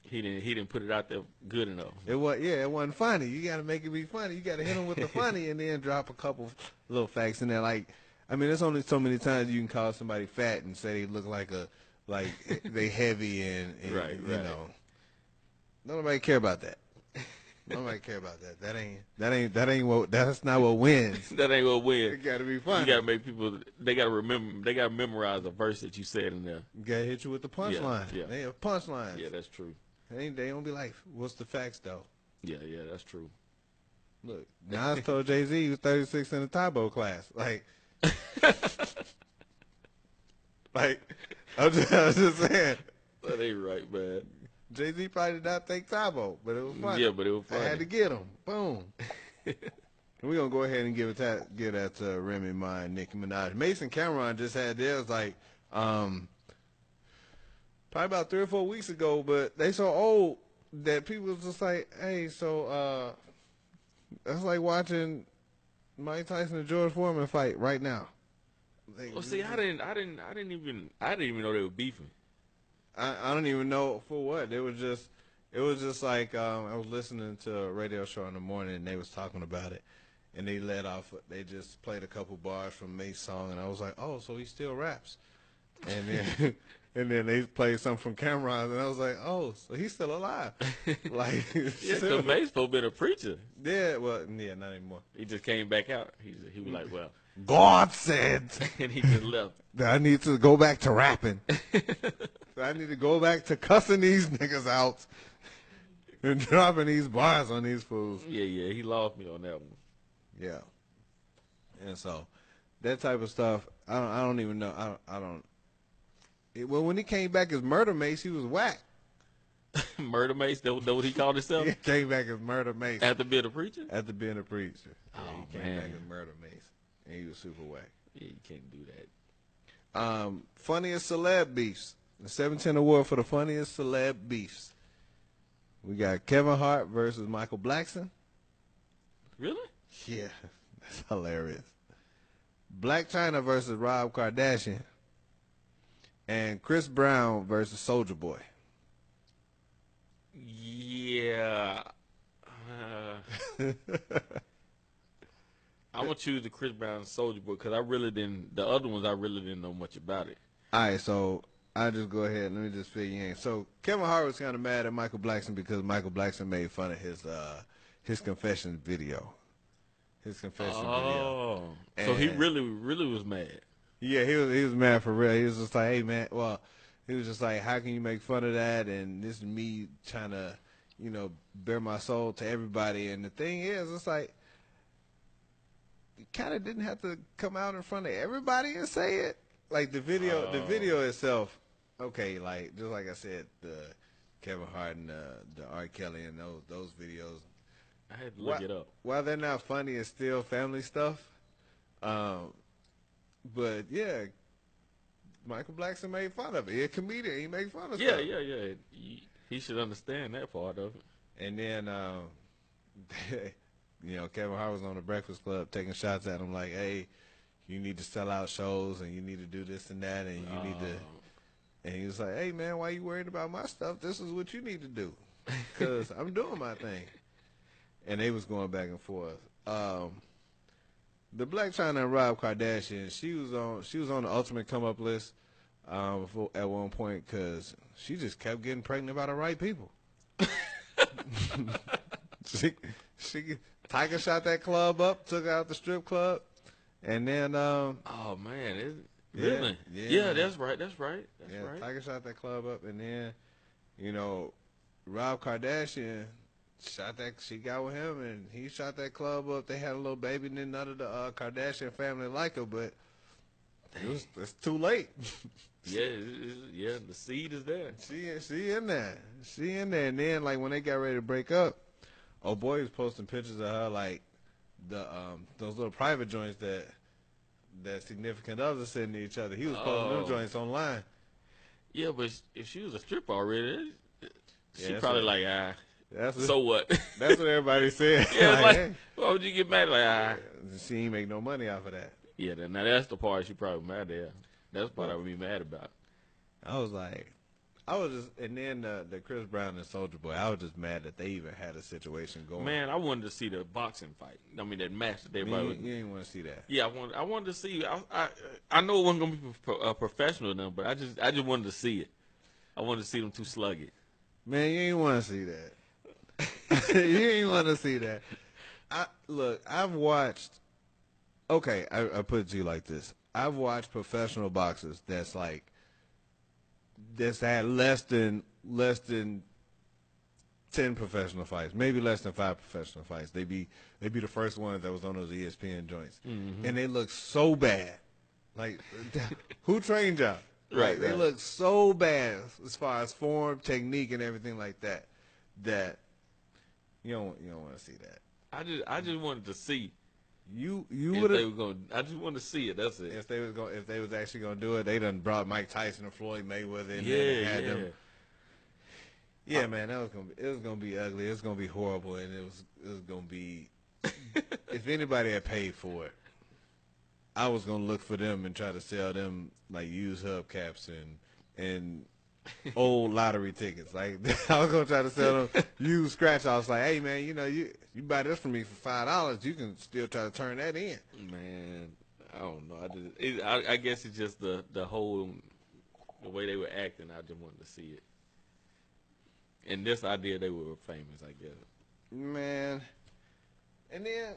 He didn't put it out there good enough. It wasn't funny. You got to make it be funny. You got to hit them with the funny and then drop a couple little facts in there. Like, I mean, there's only so many times you can call somebody fat and say they look like they heavy and right. You know. Nobody care about that. Nobody care about that. That's not what wins. That ain't what wins. It got to be funny. You got to make people. They got to remember. They got to memorize a verse that you said in there. You got to hit you with the punchline. Yeah. They have punchlines. Yeah, that's true. They don't be like, what's the facts though? Yeah, that's true. Look, Nas told Jay-Z he was 36 in the Tybo class. Like, I'm just saying. That ain't right, man. Jay-Z probably did not take Tybo, but it was funny. Yeah, but it was funny. I had to get him. Boom. We're going to go ahead and give that to Remy Ma and Nicki Minaj. Mason Cameron just had theirs like probably about 3 or 4 weeks ago, but they so old that people was just like, hey, so that's like watching Mike Tyson and George Foreman fight right now. Well, see, I didn't even know they were beefing. I don't even know for what. It was just like I was listening to a radio show in the morning and they was talking about it, and they just played a couple bars from Mace's song, and I was like, oh, so he still raps, and then. And then they played something from Cameron, and I was like, "Oh, so he's still alive?" Like, yeah, because Mace supposed to be a preacher. Yeah, well, yeah, not anymore. He just came back out. He was like, "Well, God said," and he just left. That I need to go back to rapping. I need to go back to cussing these niggas out and dropping these bars on these fools. Yeah, he lost me on that one. Yeah, and so that type of stuff, I don't even know. I don't. Well, when he came back as Murder Mace, he was whack. Murder Mace? That what he called himself? He came back as Murder Mace. After being a preacher? After being a preacher. Oh, he came back as Murder Mace. And he was super whack. Yeah, you can't do that. Funniest celeb beefs. The 710 award for the funniest celeb beefs. We got Kevin Hart versus Michael Blackson. Really? Yeah, that's hilarious. Black China versus Rob Kardashian. And Chris Brown versus Soulja Boy. Yeah. I'm gonna choose the Chris Brown Soldier Boy because I really didn't. The other ones I really didn't know much about it. All right, so I'll just go ahead. Let me just fill you in. So Kevin Hart was kind of mad at Michael Blackson because Michael Blackson made fun of his confession video. His confession video. So he And- really was mad. Yeah, he was mad for real. He was just like, hey man, well, he was just like, how can you make fun of that? And this is me trying to, bare my soul to everybody. And the thing is, it's like, you kind of didn't have to come out in front of everybody and say it. Like the video itself, okay, like just like I said, the Kevin Hart and the R. Kelly and those videos. I had to look it up. While they're not funny, it's still family stuff. But yeah, Michael Blackson made fun of it. He's a comedian. He made fun of stuff. Yeah. He should understand that part of it. And then, Kevin Hart was on the Breakfast Club taking shots at him like, hey, you need to sell out shows and you need to do this and that and you need to. And he was like, hey, man, why you worried about my stuff? This is what you need to do because I'm doing my thing. And they was going back and forth. The Black China and Rob Kardashian, she was on the ultimate come up list at one point because she just kept getting pregnant by the right people. she Tiger shot that club up, took out the strip club, and then oh man, really? Yeah, that's right. That's right. Tiger shot that club up, and then Rob Kardashian. She got with him, and he shot that club up. They had a little baby, and then none of the Kardashian family like her, but it's too late. Yeah, the seed is there. She in there. And then, like, when they got ready to break up, oh boy was posting pictures of her, like, those little private joints that significant others sending to each other. He was posting them joints online. Yeah, but if she was a stripper already, she Yeah, probably like, That's so what? That's what everybody said. Yeah, like, hey, why would you get mad? Like, she ain't make no money off of that. Yeah, now that's the part she probably mad at. That's the part I would be mad about. And then the Chris Brown and Soldier Boy, I was just mad that they even had a situation going. Man, I wanted to see the boxing fight. I mean, that match that everybody you didn't want to see that. Yeah, I wanted to see. I know it wasn't gonna be professional enough, but I just wanted to see it. I wanted to see them two slug it. Man, you ain't want to see that. You ain't want to see that. I've watched. Okay, I put it to you like this: I've watched professional boxers that's had less than 10 professional fights, maybe less than 5 professional fights. They be the first ones that was on those ESPN joints, and they look so bad. Like, who trained y'all? Right. They look so bad as far as form, technique, and everything like that. That you don't want to see that. I just wanted to see. You If would they have. were going, I just wanted to see it. That's it. If they was actually gonna do it, they done brought Mike Tyson and Floyd Mayweather in there Yeah, and had yeah. them. Yeah, man, it was gonna be ugly. It was gonna be horrible, and it was gonna be. If anybody had paid for it, I was gonna look for them and try to sell them like used hubcaps and old lottery tickets. Like, I was gonna try to sell them used scratch. I was like, hey man, you buy this from me for $5, you can still try to turn that in. Man, I don't know. I guess it's just the way they were acting. I just wanted to see it. And this idea they were famous, I guess. Man, and then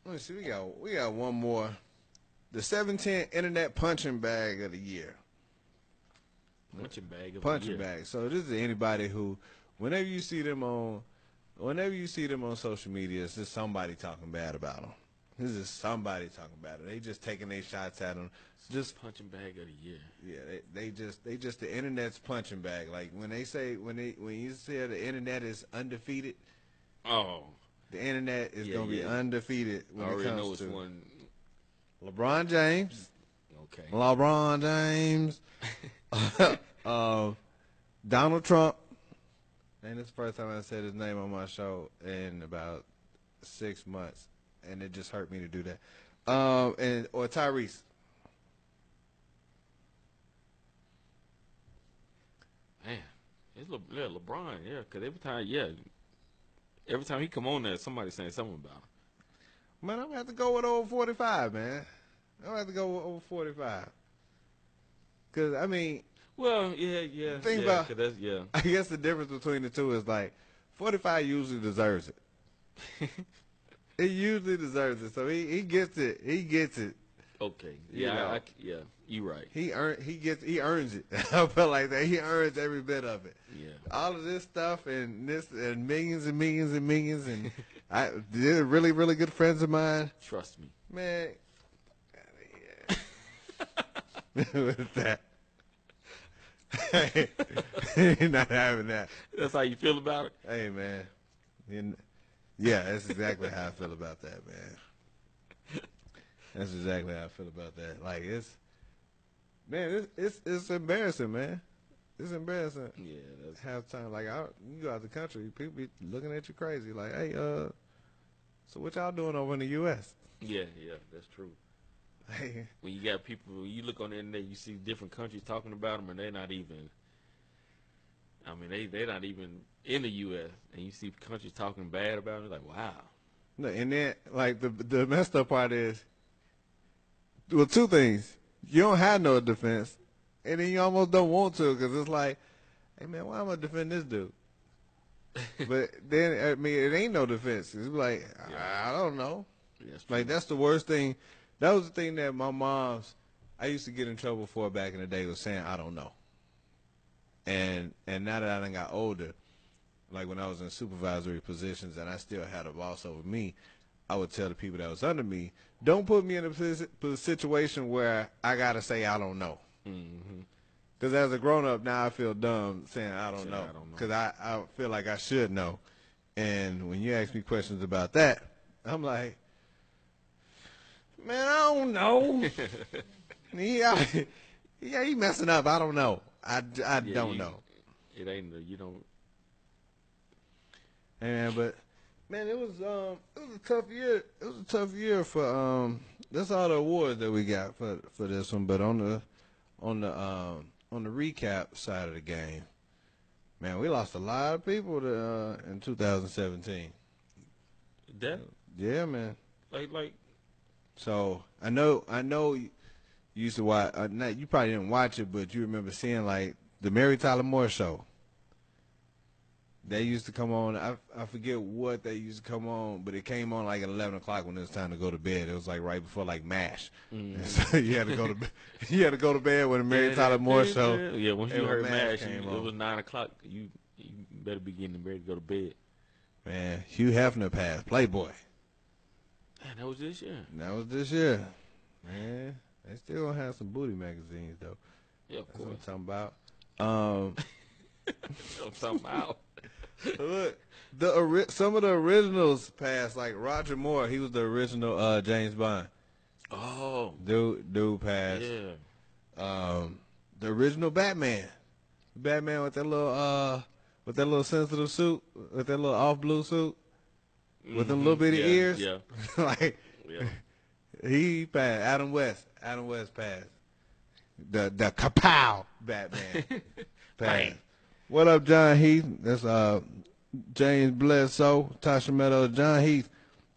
let me see. We got one more. The 710 Internet Punching Bag of the Year. Punching bag. Punching bag. So this is anybody who, whenever you see them on social media, it's just somebody talking bad about them. This is somebody talking about it. They just taking their shots at them. Just punching bag of the year. Yeah, they just the internet's punching bag. Like when you say the internet is undefeated. Oh, the internet is gonna be undefeated when it comes to one. LeBron James. Okay. LeBron James. Donald Trump. And it's the first time I said his name on my show in about 6 months, and it just hurt me to do that. Or Tyrese. Man, it's LeBron, yeah. Because every time he come on there, somebody's saying something about him. Man, I'm gonna have to go with over 45, man. I'm gonna have to go with over 45. Cause I mean, Well, yeah. Think yeah, about- 'cause that's, yeah. I guess the difference between the two is like 45 usually deserves it. He usually deserves it, so he gets it. He gets it. Okay. You Yeah, know. yeah. You right. He earns it. I feel like that. He earns every bit of it. Yeah. All of this stuff and millions and millions and millions and they're really, really good friends of mine. Trust me. Man, with that. You're not having that. That's how you feel about it? Hey, man. Yeah, that's exactly how I feel about that, man. That's exactly how I feel about that. Like, it's embarrassing, man. It's embarrassing. Yeah, that's Halftime, like, you go out the country, people be looking at you crazy. Like, hey, so what y'all doing over in the U.S.? yeah, that's true. Hey, When you got people, when you look on the internet, you see different countries talking about them, and they're not even. I mean, they're not even in the U.S. and you see countries talking bad about it. Like, wow. no, and then, like, the messed up part is, well, two things. You don't have no defense, and then you almost don't want to because it's like, hey, man, why am I defend this dude? But then, I mean, it ain't no defense. It's like, I don't know. That's true. Like, that's the worst thing. That was the thing that my mom's, I used to get in trouble for back in the day, was saying, I don't know. And now that I done got older, like when I was in supervisory positions and I still had a boss over me, I would tell the people that was under me, don't put me in a situation where I got to say I don't know. Mm-hmm. Because as a grown-up, now I feel dumb saying I don't Saying know. I don't know. Because I feel like I should know. And when you ask me questions about that, I'm like, man, I don't know. He messing up. I don't know. I don't know. It ain't, you don't. Hey, man, but man, it was a tough year. It was a tough year for that's all the awards that we got for this one. But on the recap side of the game, man, we lost a lot of people in 2017. That, Yeah, man. like, So I know you used to watch. You probably didn't watch it, but you remember seeing like the Mary Tyler Moore Show. They used to come on. I forget what they used to come on, but it came on like at 11 o'clock when it was time to go to bed. It was like right before like MASH. And so you had to go to you had to go to bed when the Mary Tyler Moore Show. Yeah, once you and when heard MASH, came it on. was 9 o'clock. You better be getting ready to go to bed. Man, Hugh Hefner passed. Playboy. Man, that was this year. That was this year. Man, they still gonna have some booty magazines though. Yeah, of That's what I'm course. talking about. Somehow. Look, some of the originals passed. Like Roger Moore, he was the original James Bond. Oh, Dude passed. yeah. The original Batman with that little sensitive suit, with that little off blue suit, with them little bitty ears. Yeah. Like Yeah. he passed. Adam West passed. The kapow Batman passed. Bang. What up, John Heath? That's James Bledsoe, Tasha Meadows, John Heath.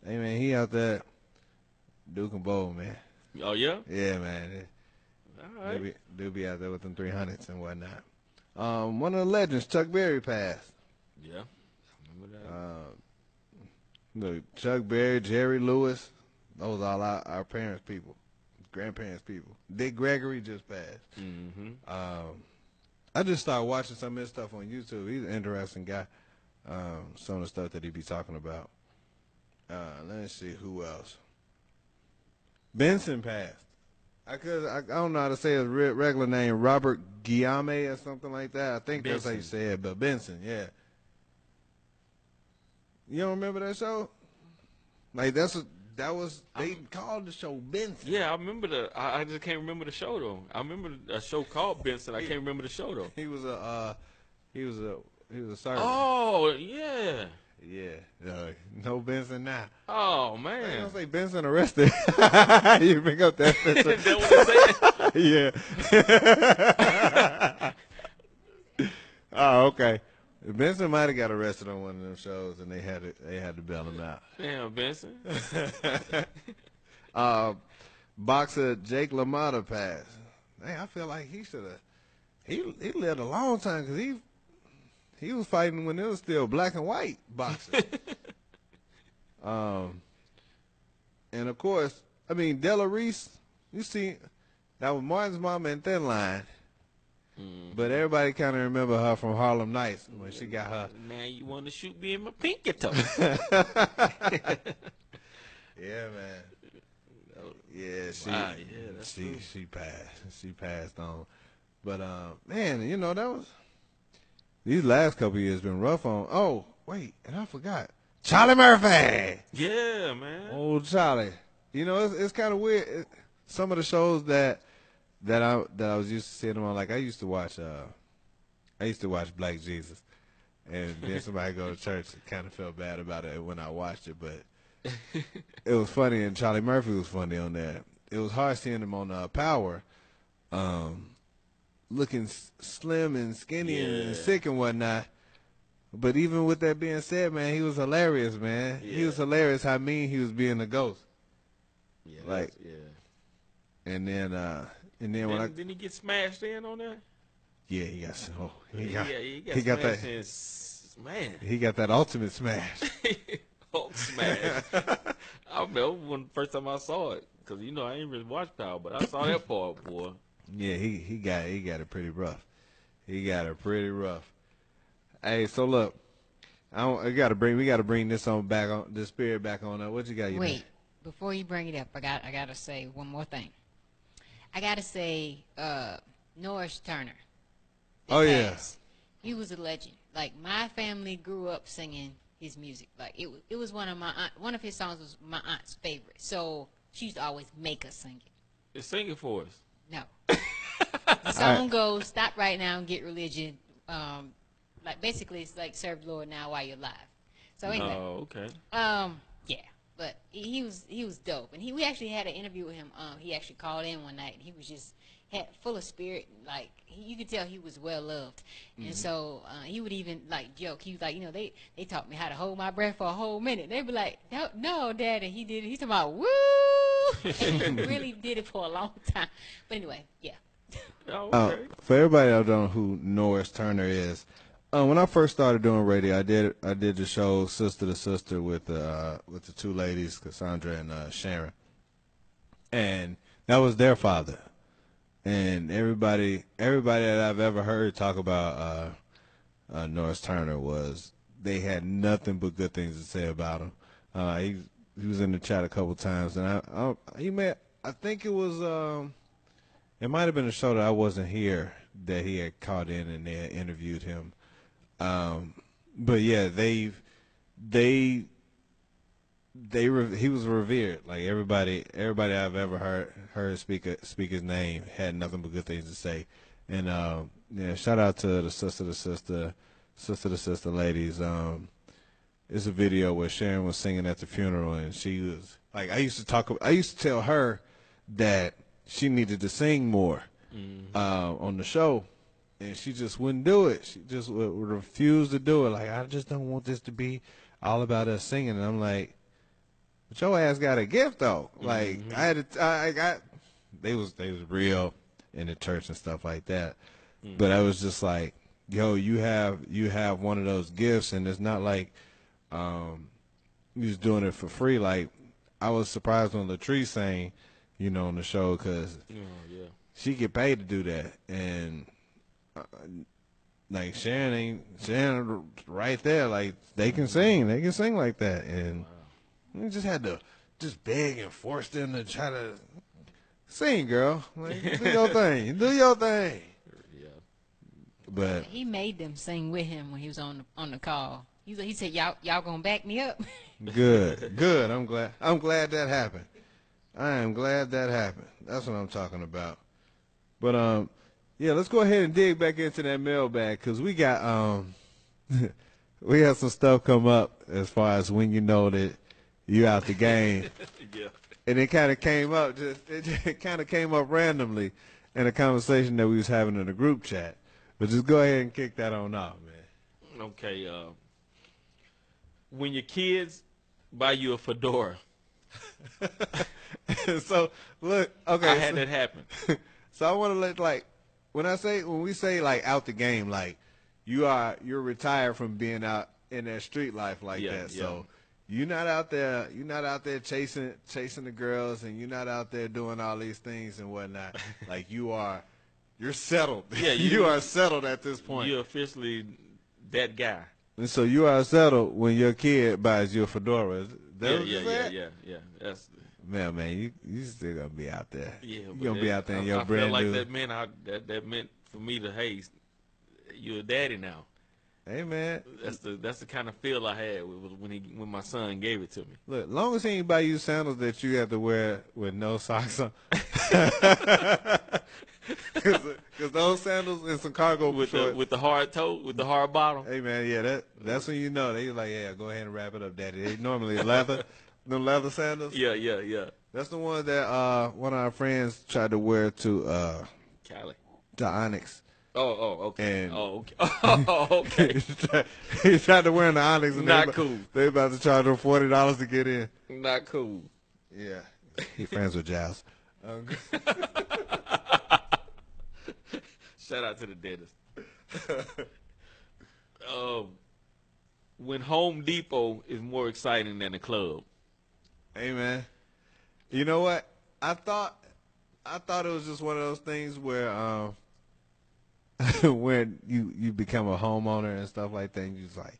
Hey man, he out there Duke and Bowl, man. Oh, yeah? Yeah, man. All right. They'll be out there with them 300s and whatnot. One of the legends, Chuck Berry, passed. Yeah. I remember that. Look, Chuck Berry, Jerry Lewis, those all our parents' people, grandparents' people. Dick Gregory just passed. Mm-hmm. I just started watching some of his stuff on YouTube. He's an interesting guy. Some of the stuff that he be talking about. Let me see who else. Benson passed. I don't know how to say his regular name, Robert Guillaume or something like that. I think that's how you Benson. say it, but Benson, yeah. You don't remember that show? Like they called the show Benson. Yeah, I remember I just can't remember the show, though. I remember a show called Benson. I can't remember the show, though. He was a servant. Oh, yeah. Yeah. No Benson now. Oh, I man. don't say Benson arrested. You bring up that picture. Is that what it said? Yeah. Oh, okay. Benson might have got arrested on one of them shows, and they had to bail him out. Damn, Benson. Boxer Jake LaMotta passed. Man, I feel like he should have. He lived a long time because he was fighting when it was still black and white boxing. And of course, I mean Della Reese. You see, that was Martin's mama in Thin Line. But everybody kind of remember her from Harlem Nights when she got her. Now you want to shoot me in my pinky toe. Yeah, man. Yeah, she passed. She passed on. But man, you know that was these last couple of years been rough on. Oh wait, and I forgot Charlie Murphy. Yeah, man. Old Charlie. You know it's kind of weird. Some of the shows that I was used to seeing them on, like I used to watch Black Jesus, and then somebody go to church and kind of felt bad about it when I watched it, but it was funny, and Charlie Murphy was funny on that. It was hard seeing him on Power, looking slim and skinny and sick and whatnot. But even with that being said, man, he was hilarious, man. Yeah. He was hilarious how mean he was being a ghost. Yeah, like, and then when didn't he get smashed in on that? Yeah, he got smashed that. Man, he got that ultimate smash. Hulk smash. I remember when the first time I saw it, because you know I ain't really watched Power, but I saw that part, boy. Yeah, he got it pretty rough. He got it pretty rough. Hey, so look, we got to bring this spirit back on. What you got? Wait, before you bring it up, I gotta say one more thing. I gotta say, Norris Turner. Yes. He was a legend. Like my family grew up singing his music. Like it was one of his songs was my aunt's favorite. So she used to always make us sing it. Just sing it for us. No. The song goes, "Stop right now and get religion." Like basically, it's like serve the Lord now while you're alive. So anyway. Oh, okay. Yeah, but he was dope, and we actually had an interview with him. He actually called in one night, and he was just full of spirit. Like you could tell he was well loved, and so he would even like joke. He was like, they taught me how to hold my breath for a whole minute. They'd be like, no, Daddy, he did it. He's talking about woo. And he really did it for a long time. But anyway, yeah. Oh, okay. For everybody that don't know who Norris Turner is, when I first started doing radio, I did the show Sister to Sister with the two ladies, Cassandra and Sharon, and that was their father. And everybody that I've ever heard talk about Norris Turner they had nothing but good things to say about him. He was in the chat a couple times, and I think it was it might have been a show that I wasn't here that he had called in and they had interviewed him. But yeah, he was revered. Like everybody I've ever heard speak his name had nothing but good things to say. And shout out to the sister to sister ladies. It's a video where Sharon was singing at the funeral, and she was like, I used to tell her that she needed to sing more on the show. And she just wouldn't do it. She just would refuse to do it. Like, I just don't want this to be all about us singing. And I'm like, but your ass got a gift though. Like they was real in the church and stuff like that. But I was just like, yo, you have one of those gifts, and it's not like you was doing it for free. Like I was surprised when Latrice sang, on the show, because she get paid to do that. And like Sharon right there, like they can sing like that, and we just had to beg and force them to try to sing, girl. Like, do your thing. Yeah. But he made them sing with him when he was on the call. He said, y'all gonna back me up. Good. I'm glad that happened. I am glad that happened. That's what I'm talking about. But yeah, let's go ahead and dig back into that mailbag, because we got we had some stuff come up as far as when you know that you out the game. Yeah. And it kind of came up randomly in a conversation that we was having in a group chat. But just go ahead and kick that on off, man. Okay. When your kids buy you a fedora, So look, okay. I had that happen. So I want to let when we say like out the game, like you're retired from being out in that street life like Yeah, that. yeah. So you're not out there chasing the girls, and you're not out there doing all these things and whatnot. Like you're settled. Yeah, you are settled at this point. You're officially that guy. And so you are settled when your kid buys you a fedora. Is that what you said? Yeah. That's Man, you still gonna be out there. yeah. You but gonna be out there in your I brand felt like new. that meant for me to, hey, you're a daddy now. Hey man, That's the kind of feel I had when my son gave it to me. look, long as he ain't buy you sandals that you have to wear with no socks on. Because those sandals and some cargo shorts. With the hard toe, with the hard bottom. Hey man, yeah, that's when you know they like, yeah, go ahead and wrap it up, daddy. They normally leather, them leather sandals. Yeah. That's the one that one of our friends tried to wear to Cali. Onyx. Oh, okay. And- okay. Oh, okay. He tried to wear the Onyx. And Not cool. They about to charge him $40 to get in. Not cool. Yeah, he friends with Giles. Shout out to the dentist. When Home Depot is more exciting than the club. Hey man, you know what? I thought it was just one of those things where when you become a homeowner and stuff like that, and you're just like,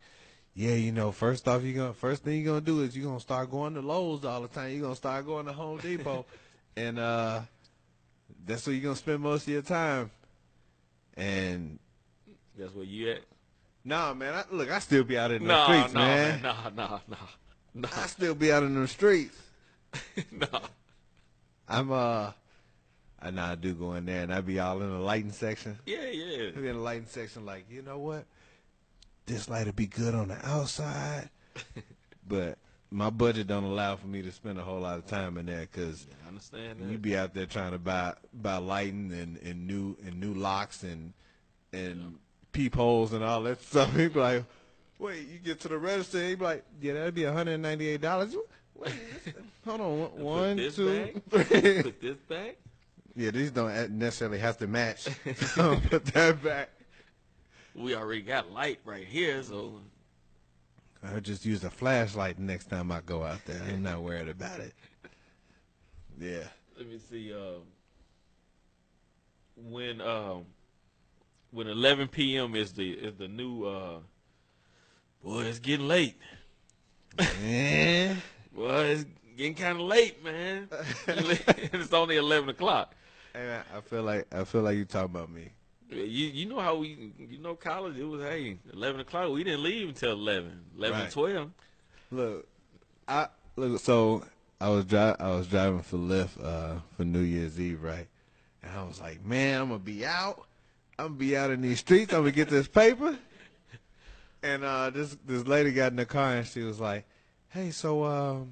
yeah, you know, first thing you're gonna do is you're gonna start going to Lowe's all the time. You're gonna start going to Home Depot, and that's where you're gonna spend most of your time. And That's where you at? nah, man, I still be out in the streets, man. No. I still be out in the streets. No. I do go in there and I be all in the lighting section. Yeah. I be in the lighting section like, you know what? This light'll be good on the outside, but my budget don't allow for me to spend a whole lot of time in there because I understand that. you be out there trying to buy lighting and new locks and peepholes and all that stuff. He be like, wait, you get to the register and he be like, yeah, that'd be $198. Wait, hold on, one, this two, bag? three. Put this back? Yeah, these don't necessarily have to match. So put that back. We already got light right here, so I'll just use a flashlight next time I go out there. I'm not worried about it. Yeah. let me see. When 11 p.m. is the new boy, it's getting late. Yeah. Well, it's getting kind of late, man. It's only 11 o'clock. Hey, man, I feel like you talking about me. You know how college, it was, 11 o'clock. We didn't leave until 11, Right. 12. Look, so I was driving for Lyft for New Year's Eve, right? And I was like, man, I'm gonna be out in these streets. I'm gonna get this paper. And this lady got in the car and she was like, hey, so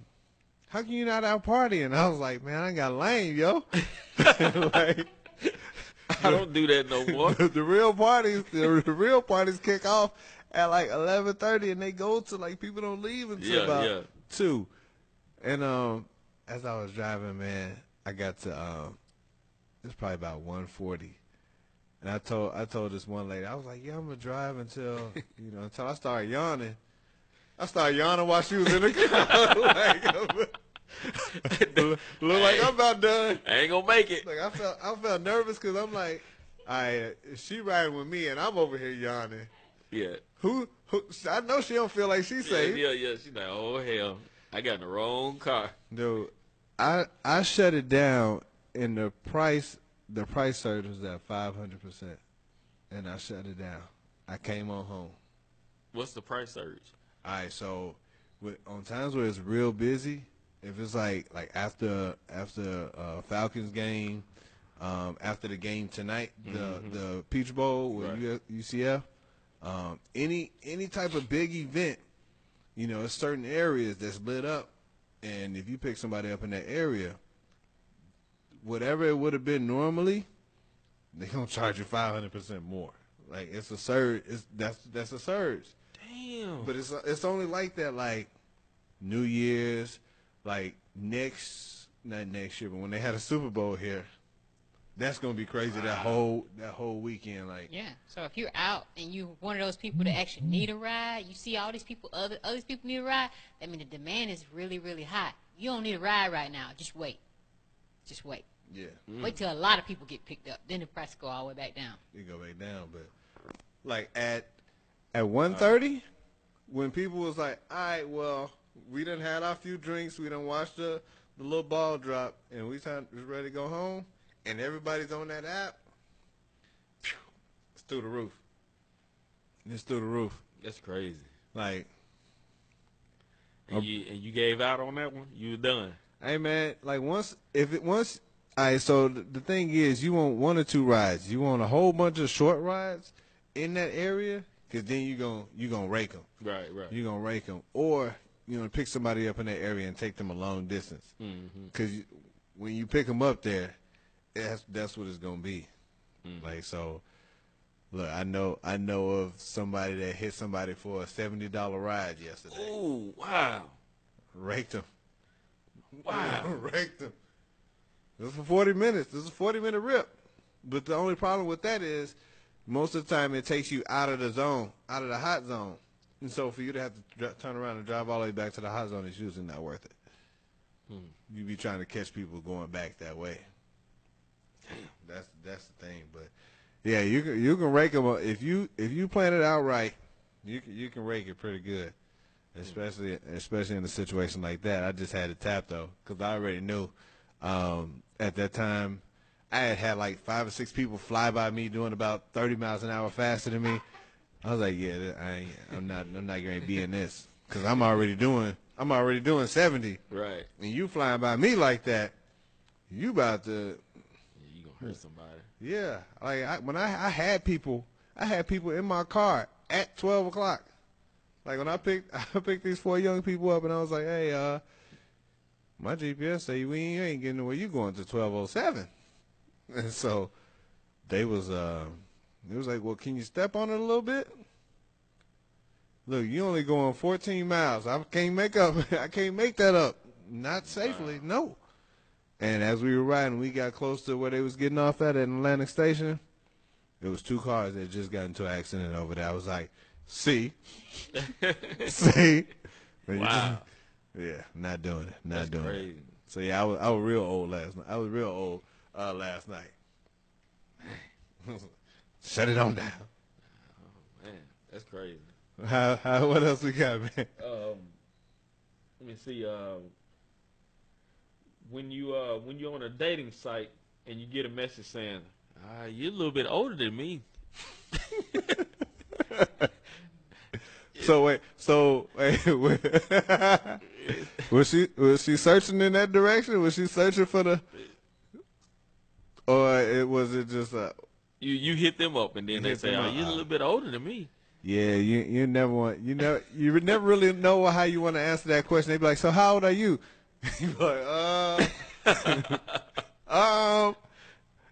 how can you not out partying? I was like, man, I got lame, yo. Like, I don't do that no more. the real parties kick off at like 11:30, and they go to like people don't leave until about 2. And as I was driving, man, I got to it's probably about 1:40, and I told this one lady, I was like, yeah, I'm gonna drive until until I start yawning. I started yawning while she was in the car. Look like I'm about done. I ain't gonna make it. Like I felt nervous because I'm like, all right, she riding with me and I'm over here yawning. Yeah. Who? I know she don't feel like she's safe. Yeah. She's like, oh hell, I got in the wrong car. Dude, I shut it down, and the price surge was at 500%, and I shut it down. I came on home. What's the price surge? All right, so on times where it's real busy, if it's like after Falcons game, after the game tonight, the Peach Bowl with Right. UCF, any type of big event, it's certain areas that's lit up, and if you pick somebody up in that area, whatever it would have been normally, they're gonna charge you 500% more. Like it's a surge. That's a surge. Damn. But it's only like that like New Year's, like not next year, but when they had a Super Bowl here, that's gonna be crazy. Wow. That whole weekend, like. Yeah. So if you're out and you're one of those people that actually need a ride, you see all these people, other people need a ride. I mean, the demand is really, really high. You don't need a ride right now. Just wait. Just wait. Yeah. Wait till a lot of people get picked up. Then the price go all the way back down. It go back down, but like at 1:30, when people was like, all right, well, we done had our few drinks, we done watched the little ball drop, and we was ready to go home, and everybody's on that app, it's through the roof. It's through the roof. That's crazy. Like, and you gave out on that one? You were done. hey man, like once, all right, so the thing is, you want 1 or 2 rides. You want a whole bunch of short rides in that area, because then you gonna rake them. Right. You're going to rake them. Or, pick somebody up in that area and take them a long distance. Because when you pick them up there, that's what it's going to be. Like, so, look, I know of somebody that hit somebody for a $70 ride yesterday. Oh, wow. Raked them. Wow. Raked them. This is for 40 minutes. This is a 40-minute rip. But the only problem with that is most of the time it takes you out of the zone, out of the hot zone. And so for you to have to turn around and drive all the way back to the hot zone is usually not worth it. You be trying to catch people going back that way. That's the thing. But yeah, you can rake them if you plan it out right. You can rake it pretty good, especially in a situation like that. I just had to tap though because I already knew at that time I had like 5 or 6 people fly by me doing about 30 miles an hour faster than me. I was like, yeah, I'm not going to be in this because I'm already doing 70. Right. And you flying by me like that, you about to. Yeah, you gonna hurt somebody. Yeah, like when I had people in my car at 12 o'clock. Like when I picked these 4 young people up, and I was like, hey, my GPS say you ain't getting where you going to 12:07. And so they was it was like, well, can you step on it a little bit? Look, you only going 14 miles. I can't make that up. Not safely, no. And as we were riding, we got close to where they was getting off at Atlantic Station. There was 2 cars that just got into an accident over there. I was like, see? See? Wow. Yeah, not doing it. Not That's doing crazy. it. So yeah, I was real old last night. Last night. Shut it on down. Oh, man, that's crazy. What else we got, man? Let me see. When you're on a dating site and you get a message saying, "You're a little bit older than me." So wait, was she searching in that direction? Was she searching for the, or was it just you hit them up and then they say, "Oh, you're a little bit older than me." Yeah, you never really know how you want to answer that question. They be like, so how old are you? You be like,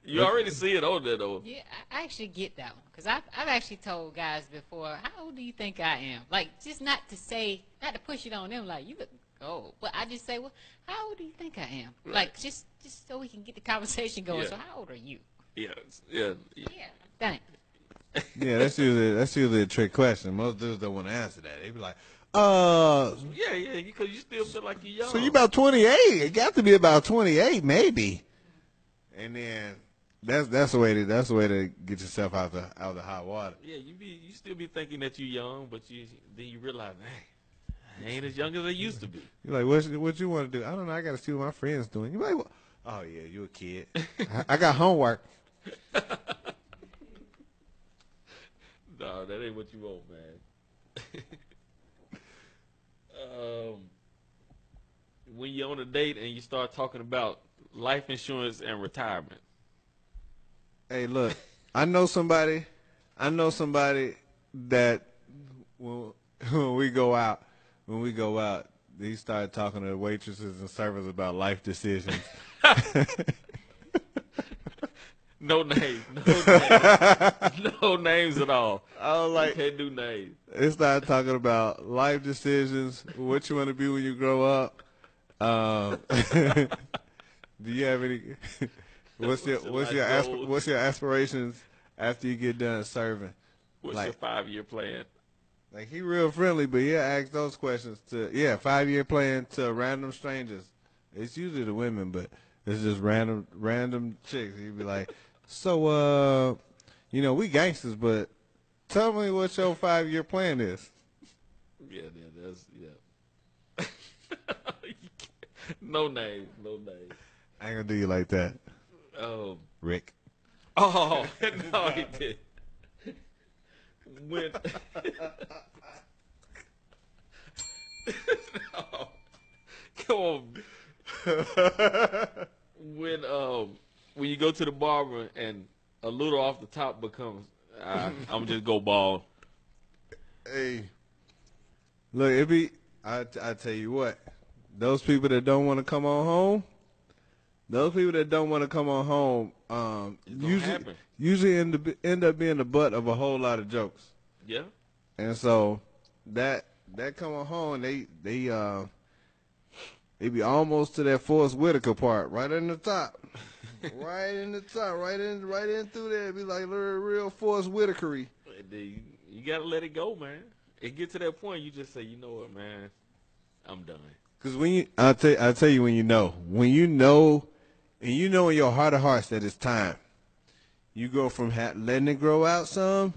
You already see it on there though. Yeah, I actually get that one because I've actually told guys before, how old do you think I am? Like, just not to push it on them, like, you look old. But I just say, well, how old do you think I am? Right. Like, just so we can get the conversation going. Yeah. So how old are you? Yeah. Yeah, done it. yeah, that's usually a trick question. Most dudes don't want to answer that. They be like, Yeah, because you still feel like you're young. so you about 28? It got to be about 28, maybe. And then that's the way to get yourself out the hot water. Yeah, you still be thinking that you're young, but then you realize, hey, I ain't as young as I used to be. You're like, what you want to do? I don't know. I got to see what my friends doing. You're like, well, oh yeah, you a kid. I got homework. No, that ain't what you want, man. When you're on a date and you start talking about life insurance and retirement. Hey, look, I know somebody that when we go out, he started talking to the waitresses and servers about life decisions. No names. No names. No names at all. I was like, Can't do names. it started talking about life decisions, what you want to be when you grow up. Do you have any? What's your aspirations after you get done serving? What's Like- your 5-year plan? Like he real friendly, but yeah, ask those questions to 5-year plan to random strangers. It's usually the women, but it's just random chicks. He'd be like, so we gangsters, but tell me what your 5-year plan is. Yeah, that's. No names. No names. I ain't gonna do you like that, Rick. Oh no, he did. When no. Come on. When you go to the barber and a little off the top becomes, I'm just go bald. Hey, look, I tell you what, those people that don't want to come on home, Happen. usually end up being the butt of a whole lot of jokes. Yeah. And so that coming home, they be almost to that Forrest Whitaker part, right in the top. Right in through there. It be like real Forrest Whitaker-y. You gotta let it go, man. It get to that point, you just say, you know what, man, I'm done. Because I'll tell you when you know, and you know in your heart of hearts that it's time. You go from letting it grow out some,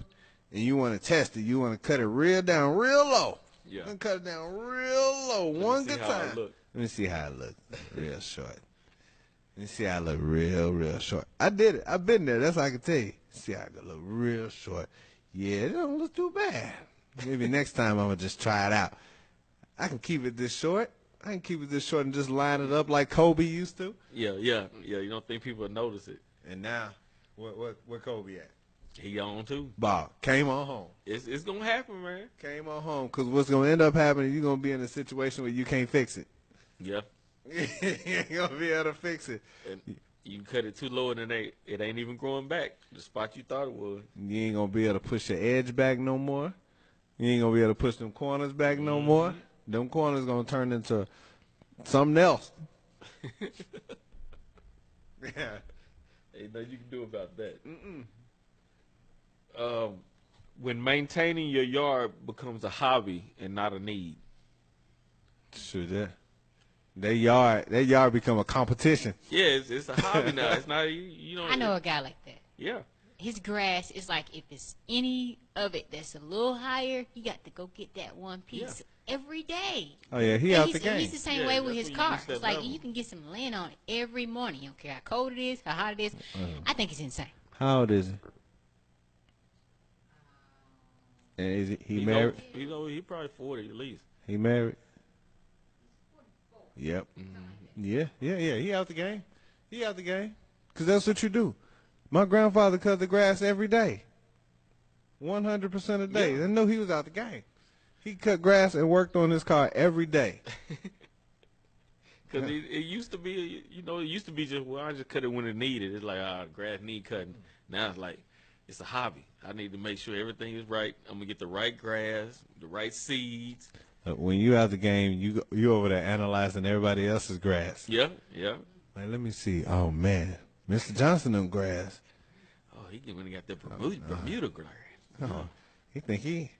and you want to test it. You want to cut it real low. Yeah. And cut it down real low. One good time. Let me see how it look. Real short. Let me see how it look real short. I did it. I've been there. That's all I can tell you. See how it look real short. Yeah, it don't look too bad. Maybe next time I'm going to just try it out. I can keep it this short. and just line it up like Kobe used to. Yeah. You don't think people will notice it. And now, where Kobe at? He on too. Bob came on home. It's gonna happen, man. Came on home, because what's gonna end up happening, you're gonna be in a situation where you can't fix it. Yeah. You ain't gonna be able to fix it. And you cut it too low and it ain't even growing back. The spot you thought it was. You ain't gonna be able to push your edge back no more. You ain't gonna be able to push them corners back no more. Them corners gonna turn into something else. Yeah. Ain't nothing you can do about that. When maintaining your yard becomes a hobby and not a need. Sure, that yard become a competition. Yeah, it's a hobby now. It's not you know. I know a guy like that. Yeah. His grass is like, if it's any of it that's a little higher, you got to go get that one piece every day. Oh yeah, he And out the game. He's the same Yeah, way with that's his when you car. reach that It's like level. you can get some land on it every morning. You don't care how cold it is, how hot it is. I think it's insane. How old is he? And is he married? He probably 40 at least. He married? Yep. Yeah. He out the game. Because that's what you do. My grandfather cut the grass every day. 100% of the day. Yeah. I know he was out the game. He cut grass and worked on his car every day. Because it used to be, just, well, I just cut it when it needed. It's like, grass need cutting. Now it's like, it's a hobby. I need to make sure everything is right. I'm going to get the right grass, the right seeds. When you out the game, you over there analyzing everybody else's grass. Yeah. Like, let me see. Oh, man. Mr. Johnson them grass. Oh, he when he got that Bermuda grass. Oh, he think he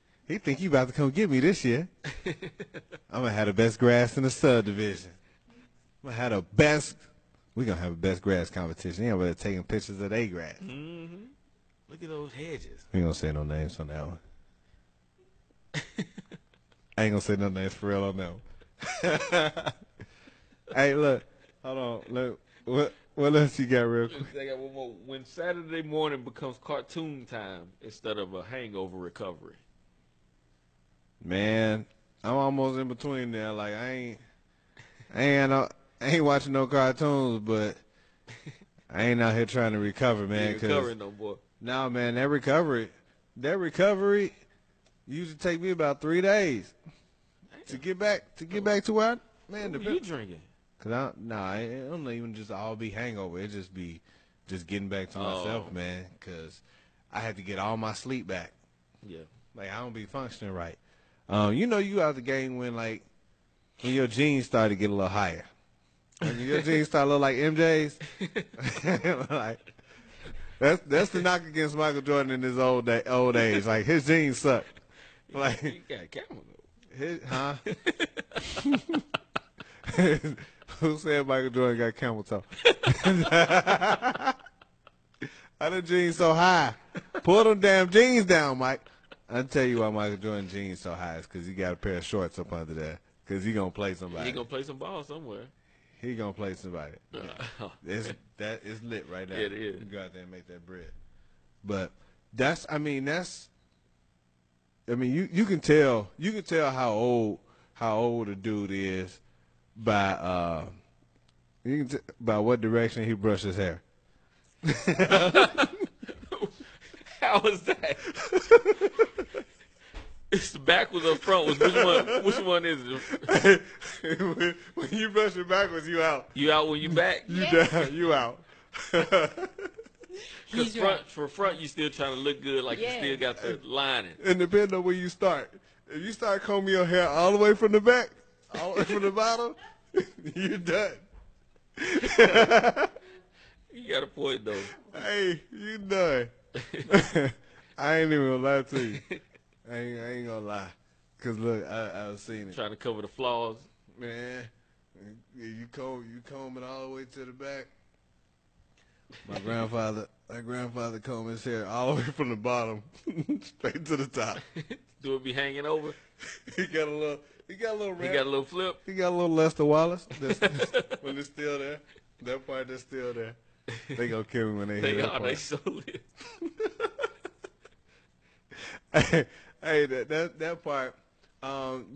about to come get me this year. I'm gonna have the best grass in the subdivision. I'm gonna have the best. We gonna have the best grass competition. Yeah, we're taking pictures of their grass. Mm-hmm. Look at those hedges. We ain't gonna say no names on that one. I ain't gonna say no names for real on that one. Hey, look, hold on. Look, what else you got real quick? I got one more. When Saturday morning becomes cartoon time instead of a hangover recovery. Man, I'm almost in between there. Like I ain't watching no cartoons, but I ain't out here trying to recover, man. Ain't recovering no more. Nah, man, that recovery usually take me about 3 days to get back to where What are you drinking? Cause it don't even just all be hangover. It just be just getting back to myself, man, because I had to get all my sleep back. Yeah. Like, I don't be functioning right. You know, you out the game when your jeans start to get a little higher. When your jeans start to look like MJ's. Like, that's the knock against Michael Jordan in his old age. Like, his jeans suck. Like, You got a camera huh? Who said Michael Jordan got camel toe? How the jeans so high? Pull them damn jeans down, Mike. I'll tell you why Michael Jordan jeans so high is because he got a pair of shorts up under there. Because he going to play somebody. He going to play some ball somewhere. He going to play somebody. That is lit right now. It is. You go out there and make that bread. But you can tell how old a dude is by by what direction he brushes his hair. How was that? It's the backwards or frontwards. Which one is it? When you brush it backwards, you out. You out when you back? You down, you out. Because for front, you still trying to look good, like you still got the lining. And depending on where you start. If you start combing your hair all the way from the back, all the way from the bottom, you're done. You got a point, though. Hey, you done. I ain't even gonna lie to you. I ain't gonna lie. Because, look, I was seeing it. Trying to cover the flaws. Man, you comb it all the way to the back. My grandfather combed his hair all the way from the bottom straight to the top. Do it be hanging over? He got a little He got a little flip? He got a little Lester Wallace when it's still there. That part that's still there. They gonna kill me when they hear that part. They so lit. Hey, that part.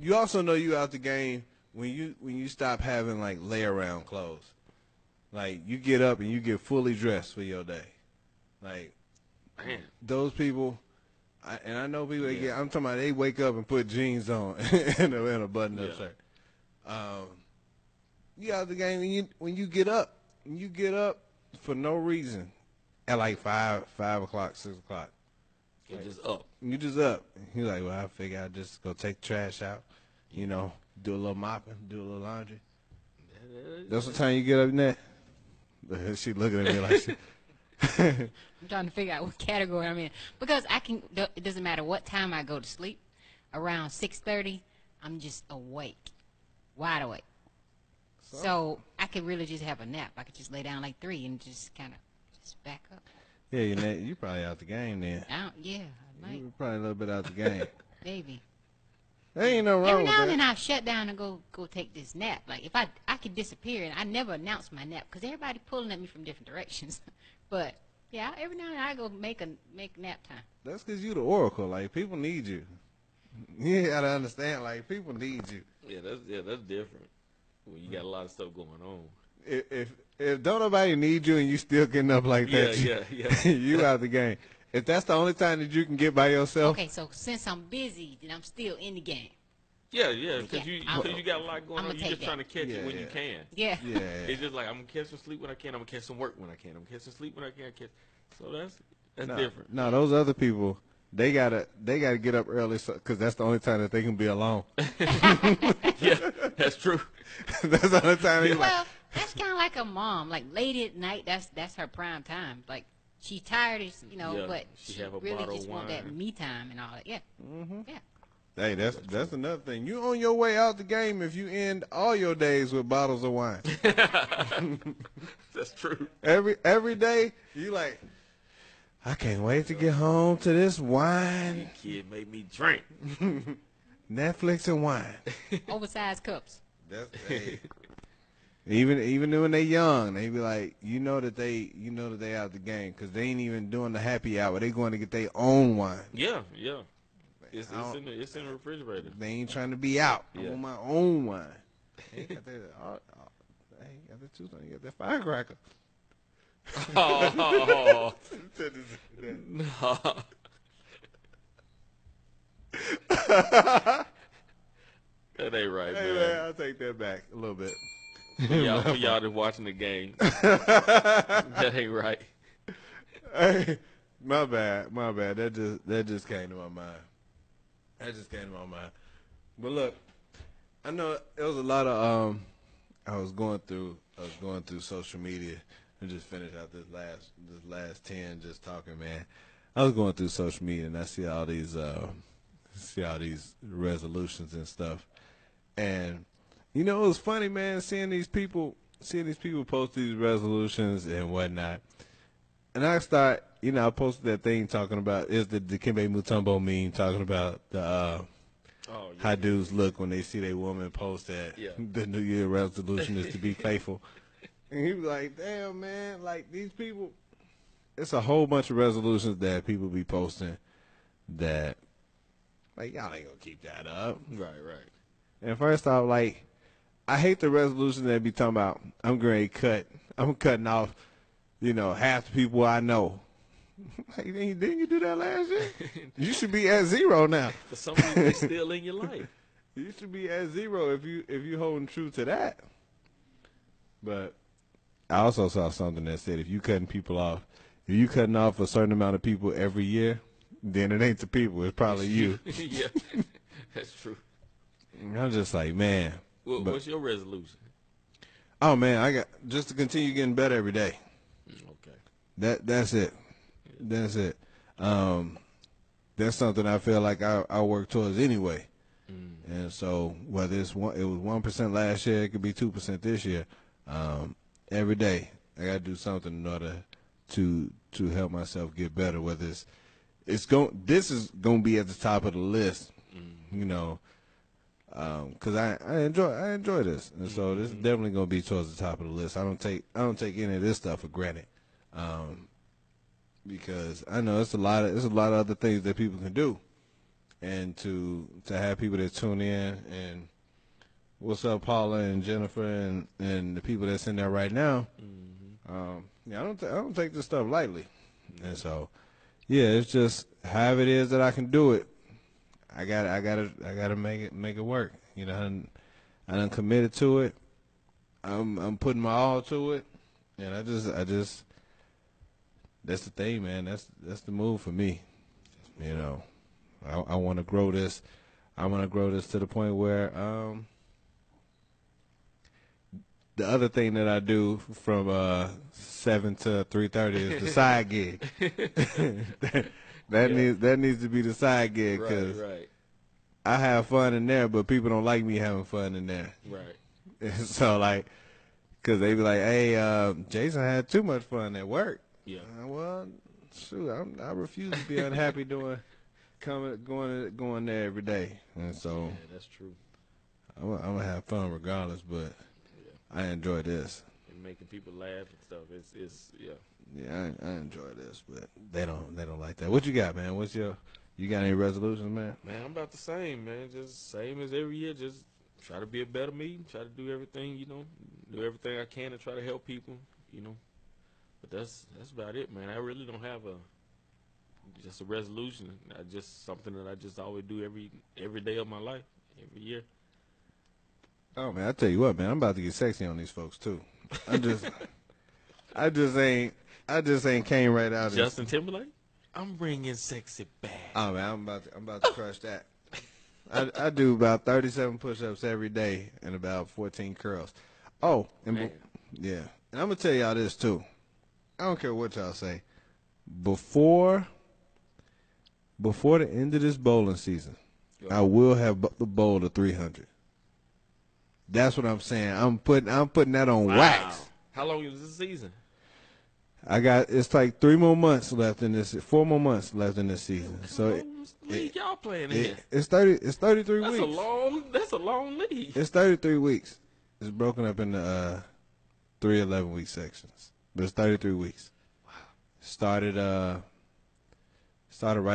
You also know you out the game when you stop having like lay around clothes. Like you get up and you get fully dressed for your day. Like, man, those people. I know people. I'm talking about they wake up and put jeans on and a button-up shirt. You out the game when you get up. When you get up for no reason at like 5 o'clock, 6 o'clock. You're just up. You just up. You're like, well, I figure I'll just go take the trash out, do a little mopping, do a little laundry. That's what time you get up, Nat? She looking at me like she. I'm trying to figure out what category I'm in. Because it doesn't matter what time I go to sleep. Around 6:30, I'm just awake. Wide awake. So I could really just have a nap. I could just lay down like 3 and just kind of just back up. Yeah, you probably out the game then. I might. You probably a little bit out the game. Maybe. There ain't no wrong Every with now that. and then I shut down and go take this nap. Like if I could disappear and I never announce my nap because everybody pulling at me from different directions. But yeah, every now and then I go make nap time. That's because you the oracle. Like people need you. You gotta understand. Like people need you. Yeah, that's different. When you got a lot of stuff going on. If don't nobody need you and you still getting up like that, you out the game. If that's the only time that you can get by yourself. Okay, so since I'm busy, then I'm still in the game. Yeah, because you got a lot going on. You're just trying to catch it when you can. Yeah. It's just like I'm gonna catch some sleep when I can. I'm gonna catch some work when I can. I'm gonna catch some sleep when I can. So that's different. No, those other people, they gotta get up early because that's the only time that they can be alone. Yeah, that's true. That's the only time. Well, that's kind of like a mom. Like late at night, that's her prime time. Like she's tired, but she really just want that me time and all that. Yeah. Mm-hmm. Yeah. Hey, that's another thing. You on your way out the game if you end all your days with bottles of wine. That's true. Every day you like, I can't wait to get home to this wine. You kid made me drink. Netflix and wine. Oversized cups. Hey. Even when they young, they be like, that they out the game because they ain't even doing the happy hour. They going to get their own wine. Yeah. It's in the refrigerator. They ain't trying to be out. I want my own wine. Hey, got that tooth on. You got that firecracker. Oh. That ain't right, hey, man. I'll take that back a little bit. For y'all that's watching the game. That ain't right. Hey, my bad. That just came to my mind. But look, I know it was a lot of I was going through social media and just finished out this last 10 just talking, man. I was going through social media and I see all these resolutions and stuff. And you know, it was funny, man, seeing these people post these resolutions and whatnot. And I posted that thing talking about is the Dikembe Mutombo meme talking about the how dudes look when they see their woman post that the New Year resolution is to be faithful. And he was like, damn, man, like these people, it's a whole bunch of resolutions that people be posting that, like, y'all ain't gonna keep that up. Right. And first off, like, I hate the resolution that be talking about, I'm cutting off, half the people I know. Like, didn't you do that last year? You should be at 0 now. For some reason, they still in your life. You should be at 0 if you holding true to that. But I also saw something that said if you cutting off a certain amount of people every year, then it ain't the people. It's probably you. Yeah, that's true. I'm just like, man. What's your resolution? Oh man, I got just to continue getting better every day. Okay. That's it. That's it. That's something I feel like I work towards anyway. And so whether it was 1% last year, it could be 2% this year. Every day I got to do something in order to help myself get better. Whether this is going to be at the top of the list, because I enjoy this, and so this is definitely going to be towards the top of the list. I don't take any of this stuff for granted. Because I know it's a lot of other things that people can do, and to have people that tune in and what's up, Paula and Jennifer and the people that's in there right now. I don't take this stuff lightly, and so it's just how it is that I can do it. I gotta make it work. I done committed to it. I'm putting my all to it, and I just. That's the thing, man. That's the move for me. I want to grow this. I want to grow this to the point where the other thing that I do from 7 to 3:30 is the side gig. that needs to be the side gig because I have fun in there, but people don't like me having fun in there. Right. And so because they be like, hey, Jason had too much fun at work. Yeah. Well, shoot, I refuse to be unhappy going there every day, and so that's true. I'm gonna have fun regardless. But I enjoy this. And making people laugh and stuff. It's. Yeah, I enjoy this, but they don't like that. What you got, man? You got any resolutions, man? Man, I'm about the same, man. Just same as every year. Just try to be a better me. Try to do everything, do everything I can to try to help people, But that's about it, man. I really don't have just a resolution. Just something that I just always do every day of my life, every year. Oh man, I tell you what, man, I'm about to get sexy on these folks too. I just ain't came right out. Justin Timberlake, I'm bringing sexy back. Oh man, I'm about to crush that. I do about 37 push-ups every day and about 14 curls. Oh, and yeah, and I'm gonna tell y'all this too. I don't care what y'all say. Before the end of this bowling season, I will have the bowl to 300. That's what I'm saying. I'm putting that on wax. How long is this season? It's like 4 more months left in this season. So league y'all playing in? It's 33 weeks. That's a long league. It's 33 weeks. It's broken up into 3 11-week sections. But it's 33 weeks. Wow. Started right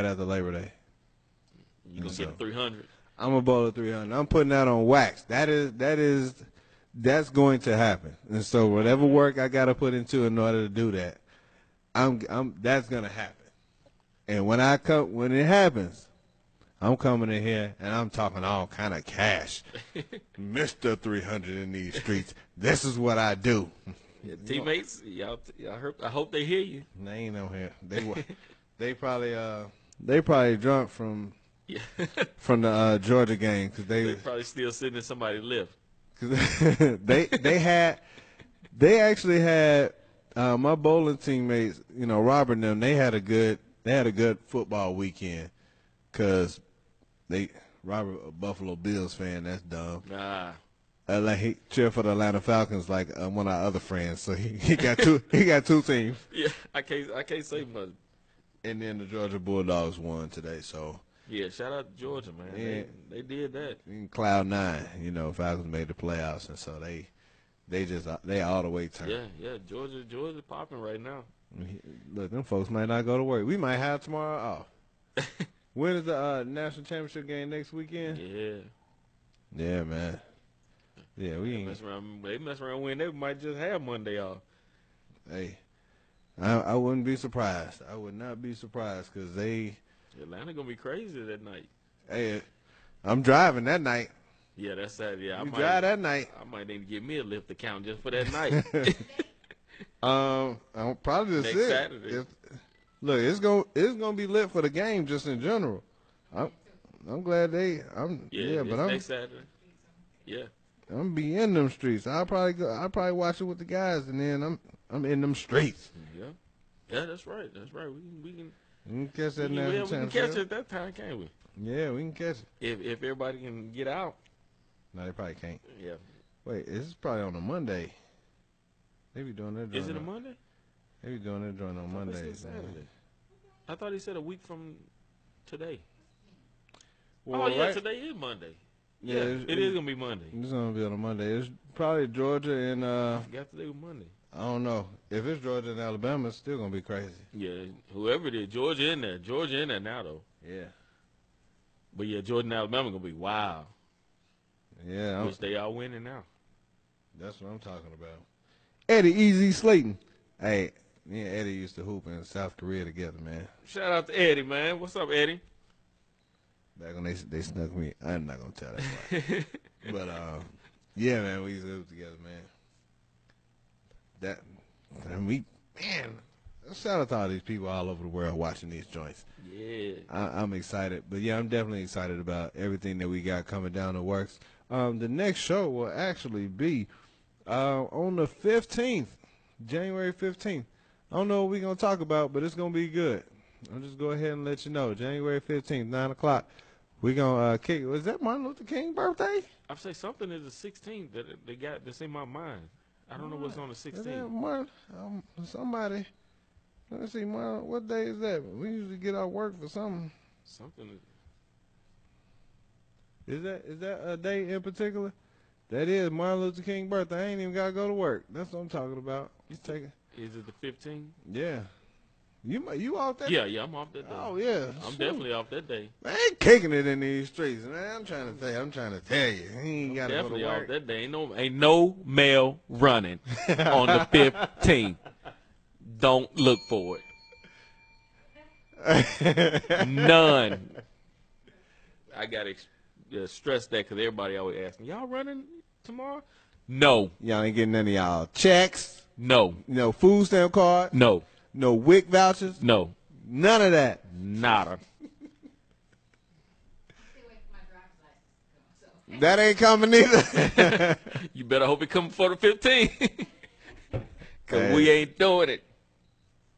after Labor Day. You gonna get 300? I'm a bowl of 300. I'm putting that on wax. That's going to happen. And so whatever work I got to put into in order to do that, that's gonna happen. And when it happens, I'm coming in here and I'm talking all kind of cash. Mr. 300 in these streets. This is what I do. Yeah, teammates, y'all, I hope they hear you. They ain't on here. They probably drunk from Yeah. the Georgia game because They probably still sitting in somebody's lift. they actually had my bowling teammates, Robert and them. They had a good football weekend because Robert a Buffalo Bills fan. That's dumb. Nah. Like he cheered for the Atlanta Falcons, like one of our other friends. So he got two teams. Yeah, I can't say much. And then the Georgia Bulldogs won today. So Yeah, shout out to Georgia, man. Yeah. They did that. in cloud nine, Falcons made the playoffs, and so they all the way turned. Yeah, Georgia popping right now. Look, them folks might not go to work. We might have tomorrow off. When is the national championship game next weekend? Yeah. Yeah, man. Yeah, we ain't. They mess around when they might just have Monday off. Hey, I wouldn't be surprised. I would not be surprised because Atlanta gonna be crazy that night. Hey, I'm driving that night. Yeah, that's sad. Yeah, You drive that night. I might need to get me a lift account just for that night. I'm probably just Next Saturday. Look, it's gonna be lit for the game just in general. I'm glad but I'm next Saturday. Yeah. I'm gonna be in them streets. I'll probably watch it with the guys, and then I'm in them streets. Yeah, that's right. We can catch that we national can championship. catch it at that time, can't we? Yeah, we can catch it. If everybody can get out. No, they probably can't. Yeah. Wait, this is probably on a Monday. They be doing their joint. Is it a Monday? They be doing their joint on Mondays. Saturday. I thought he said a week from today. Well, yeah, right? today is Monday. Yeah, Yeah, it is gonna be Monday. It's gonna be on a Monday. It's probably Georgia and Got today was Monday. I don't know. If it's Georgia and Alabama, it's still gonna be crazy. Yeah, whoever it is, Georgia in there now though. Yeah. But yeah, Georgia and Alabama gonna be wild. Yeah. Which they are winning now. That's what I'm talking about. Eddie Easy Slayton. Hey, me and Eddie used to hoop in South Korea together, man. Shout out to Eddie, man. What's up, Eddie? Back when they snuck me. I'm not gonna tell that part. But yeah, man, we used to hoop together, man. Shout out to all these people all over the world watching these joints. Yeah. I'm excited. But yeah, I'm definitely excited about everything that we got coming down the works. The next show will actually be on the 15th, January 15th. I don't know what we're going to talk about, but it's going to be good. I'll just go ahead and let you know. January 15th, 9 o'clock. We're going to kick. Was that Martin Luther King's birthday? I'd say something is the 16th that they got that's in my mind. I don't know what's on the 16th. Martin, somebody. Let me see, Martin, what day is that? We usually get our work for something. Something. Is that a day in particular? That is Martin Luther King's birthday. I ain't even got to go to work. That's what I'm talking about. Is it the 15th? Yeah. You off that? Yeah, I'm off that day. Oh yeah. I'm definitely off that day. Man, I ain't kicking it in these streets, man. I'm trying to tell you. He ain't got to go Definitely to off work. that day. Ain't no male running on the 15th. Don't look for it. None. I gotta stress that because everybody always asks me, "Y'all running tomorrow?" No. Y'all ain't getting any of y'all checks. No. No food stamp card. No. No WIC vouchers. No. None of that. Nada. That ain't coming either. You better hope it comes for the 15th. Because Hey. we ain't doing it.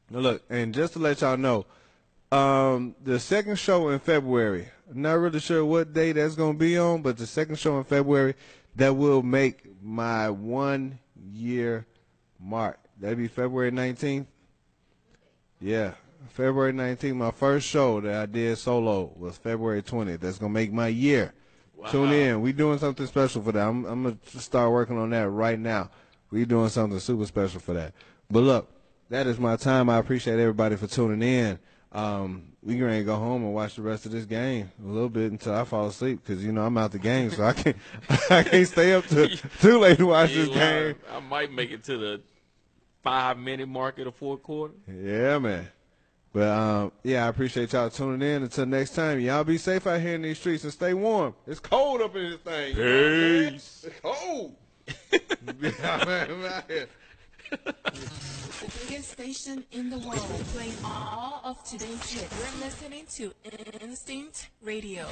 Now look, and just to let y'all know, the second show in February, I'm not really sure what day that's going to be on, but the second show in February, that will make my 1 year mark. That'd be February 19th. Yeah, February 19th. My first show that I did solo was February 20th. That's going to make my year. Wow. Tune in. We doing something special for that. I'm going to start working on that right now. We doing something super special for that. But look, that is my time. I appreciate everybody for tuning in. We going to go home and watch the rest of this game a little bit until I fall asleep because, I'm out the game, so I can't stay up too late to watch this game. I might make it to the 5-minute mark of the fourth quarter. Yeah, man. But, yeah, I appreciate y'all tuning in. Until next time, y'all be safe out here in these streets and stay warm. It's cold up in this thing. Peace. It's cold. Yeah, man, I'm out here. biggest station in the world, playing all of today's hits. You're listening to Instinct Radio.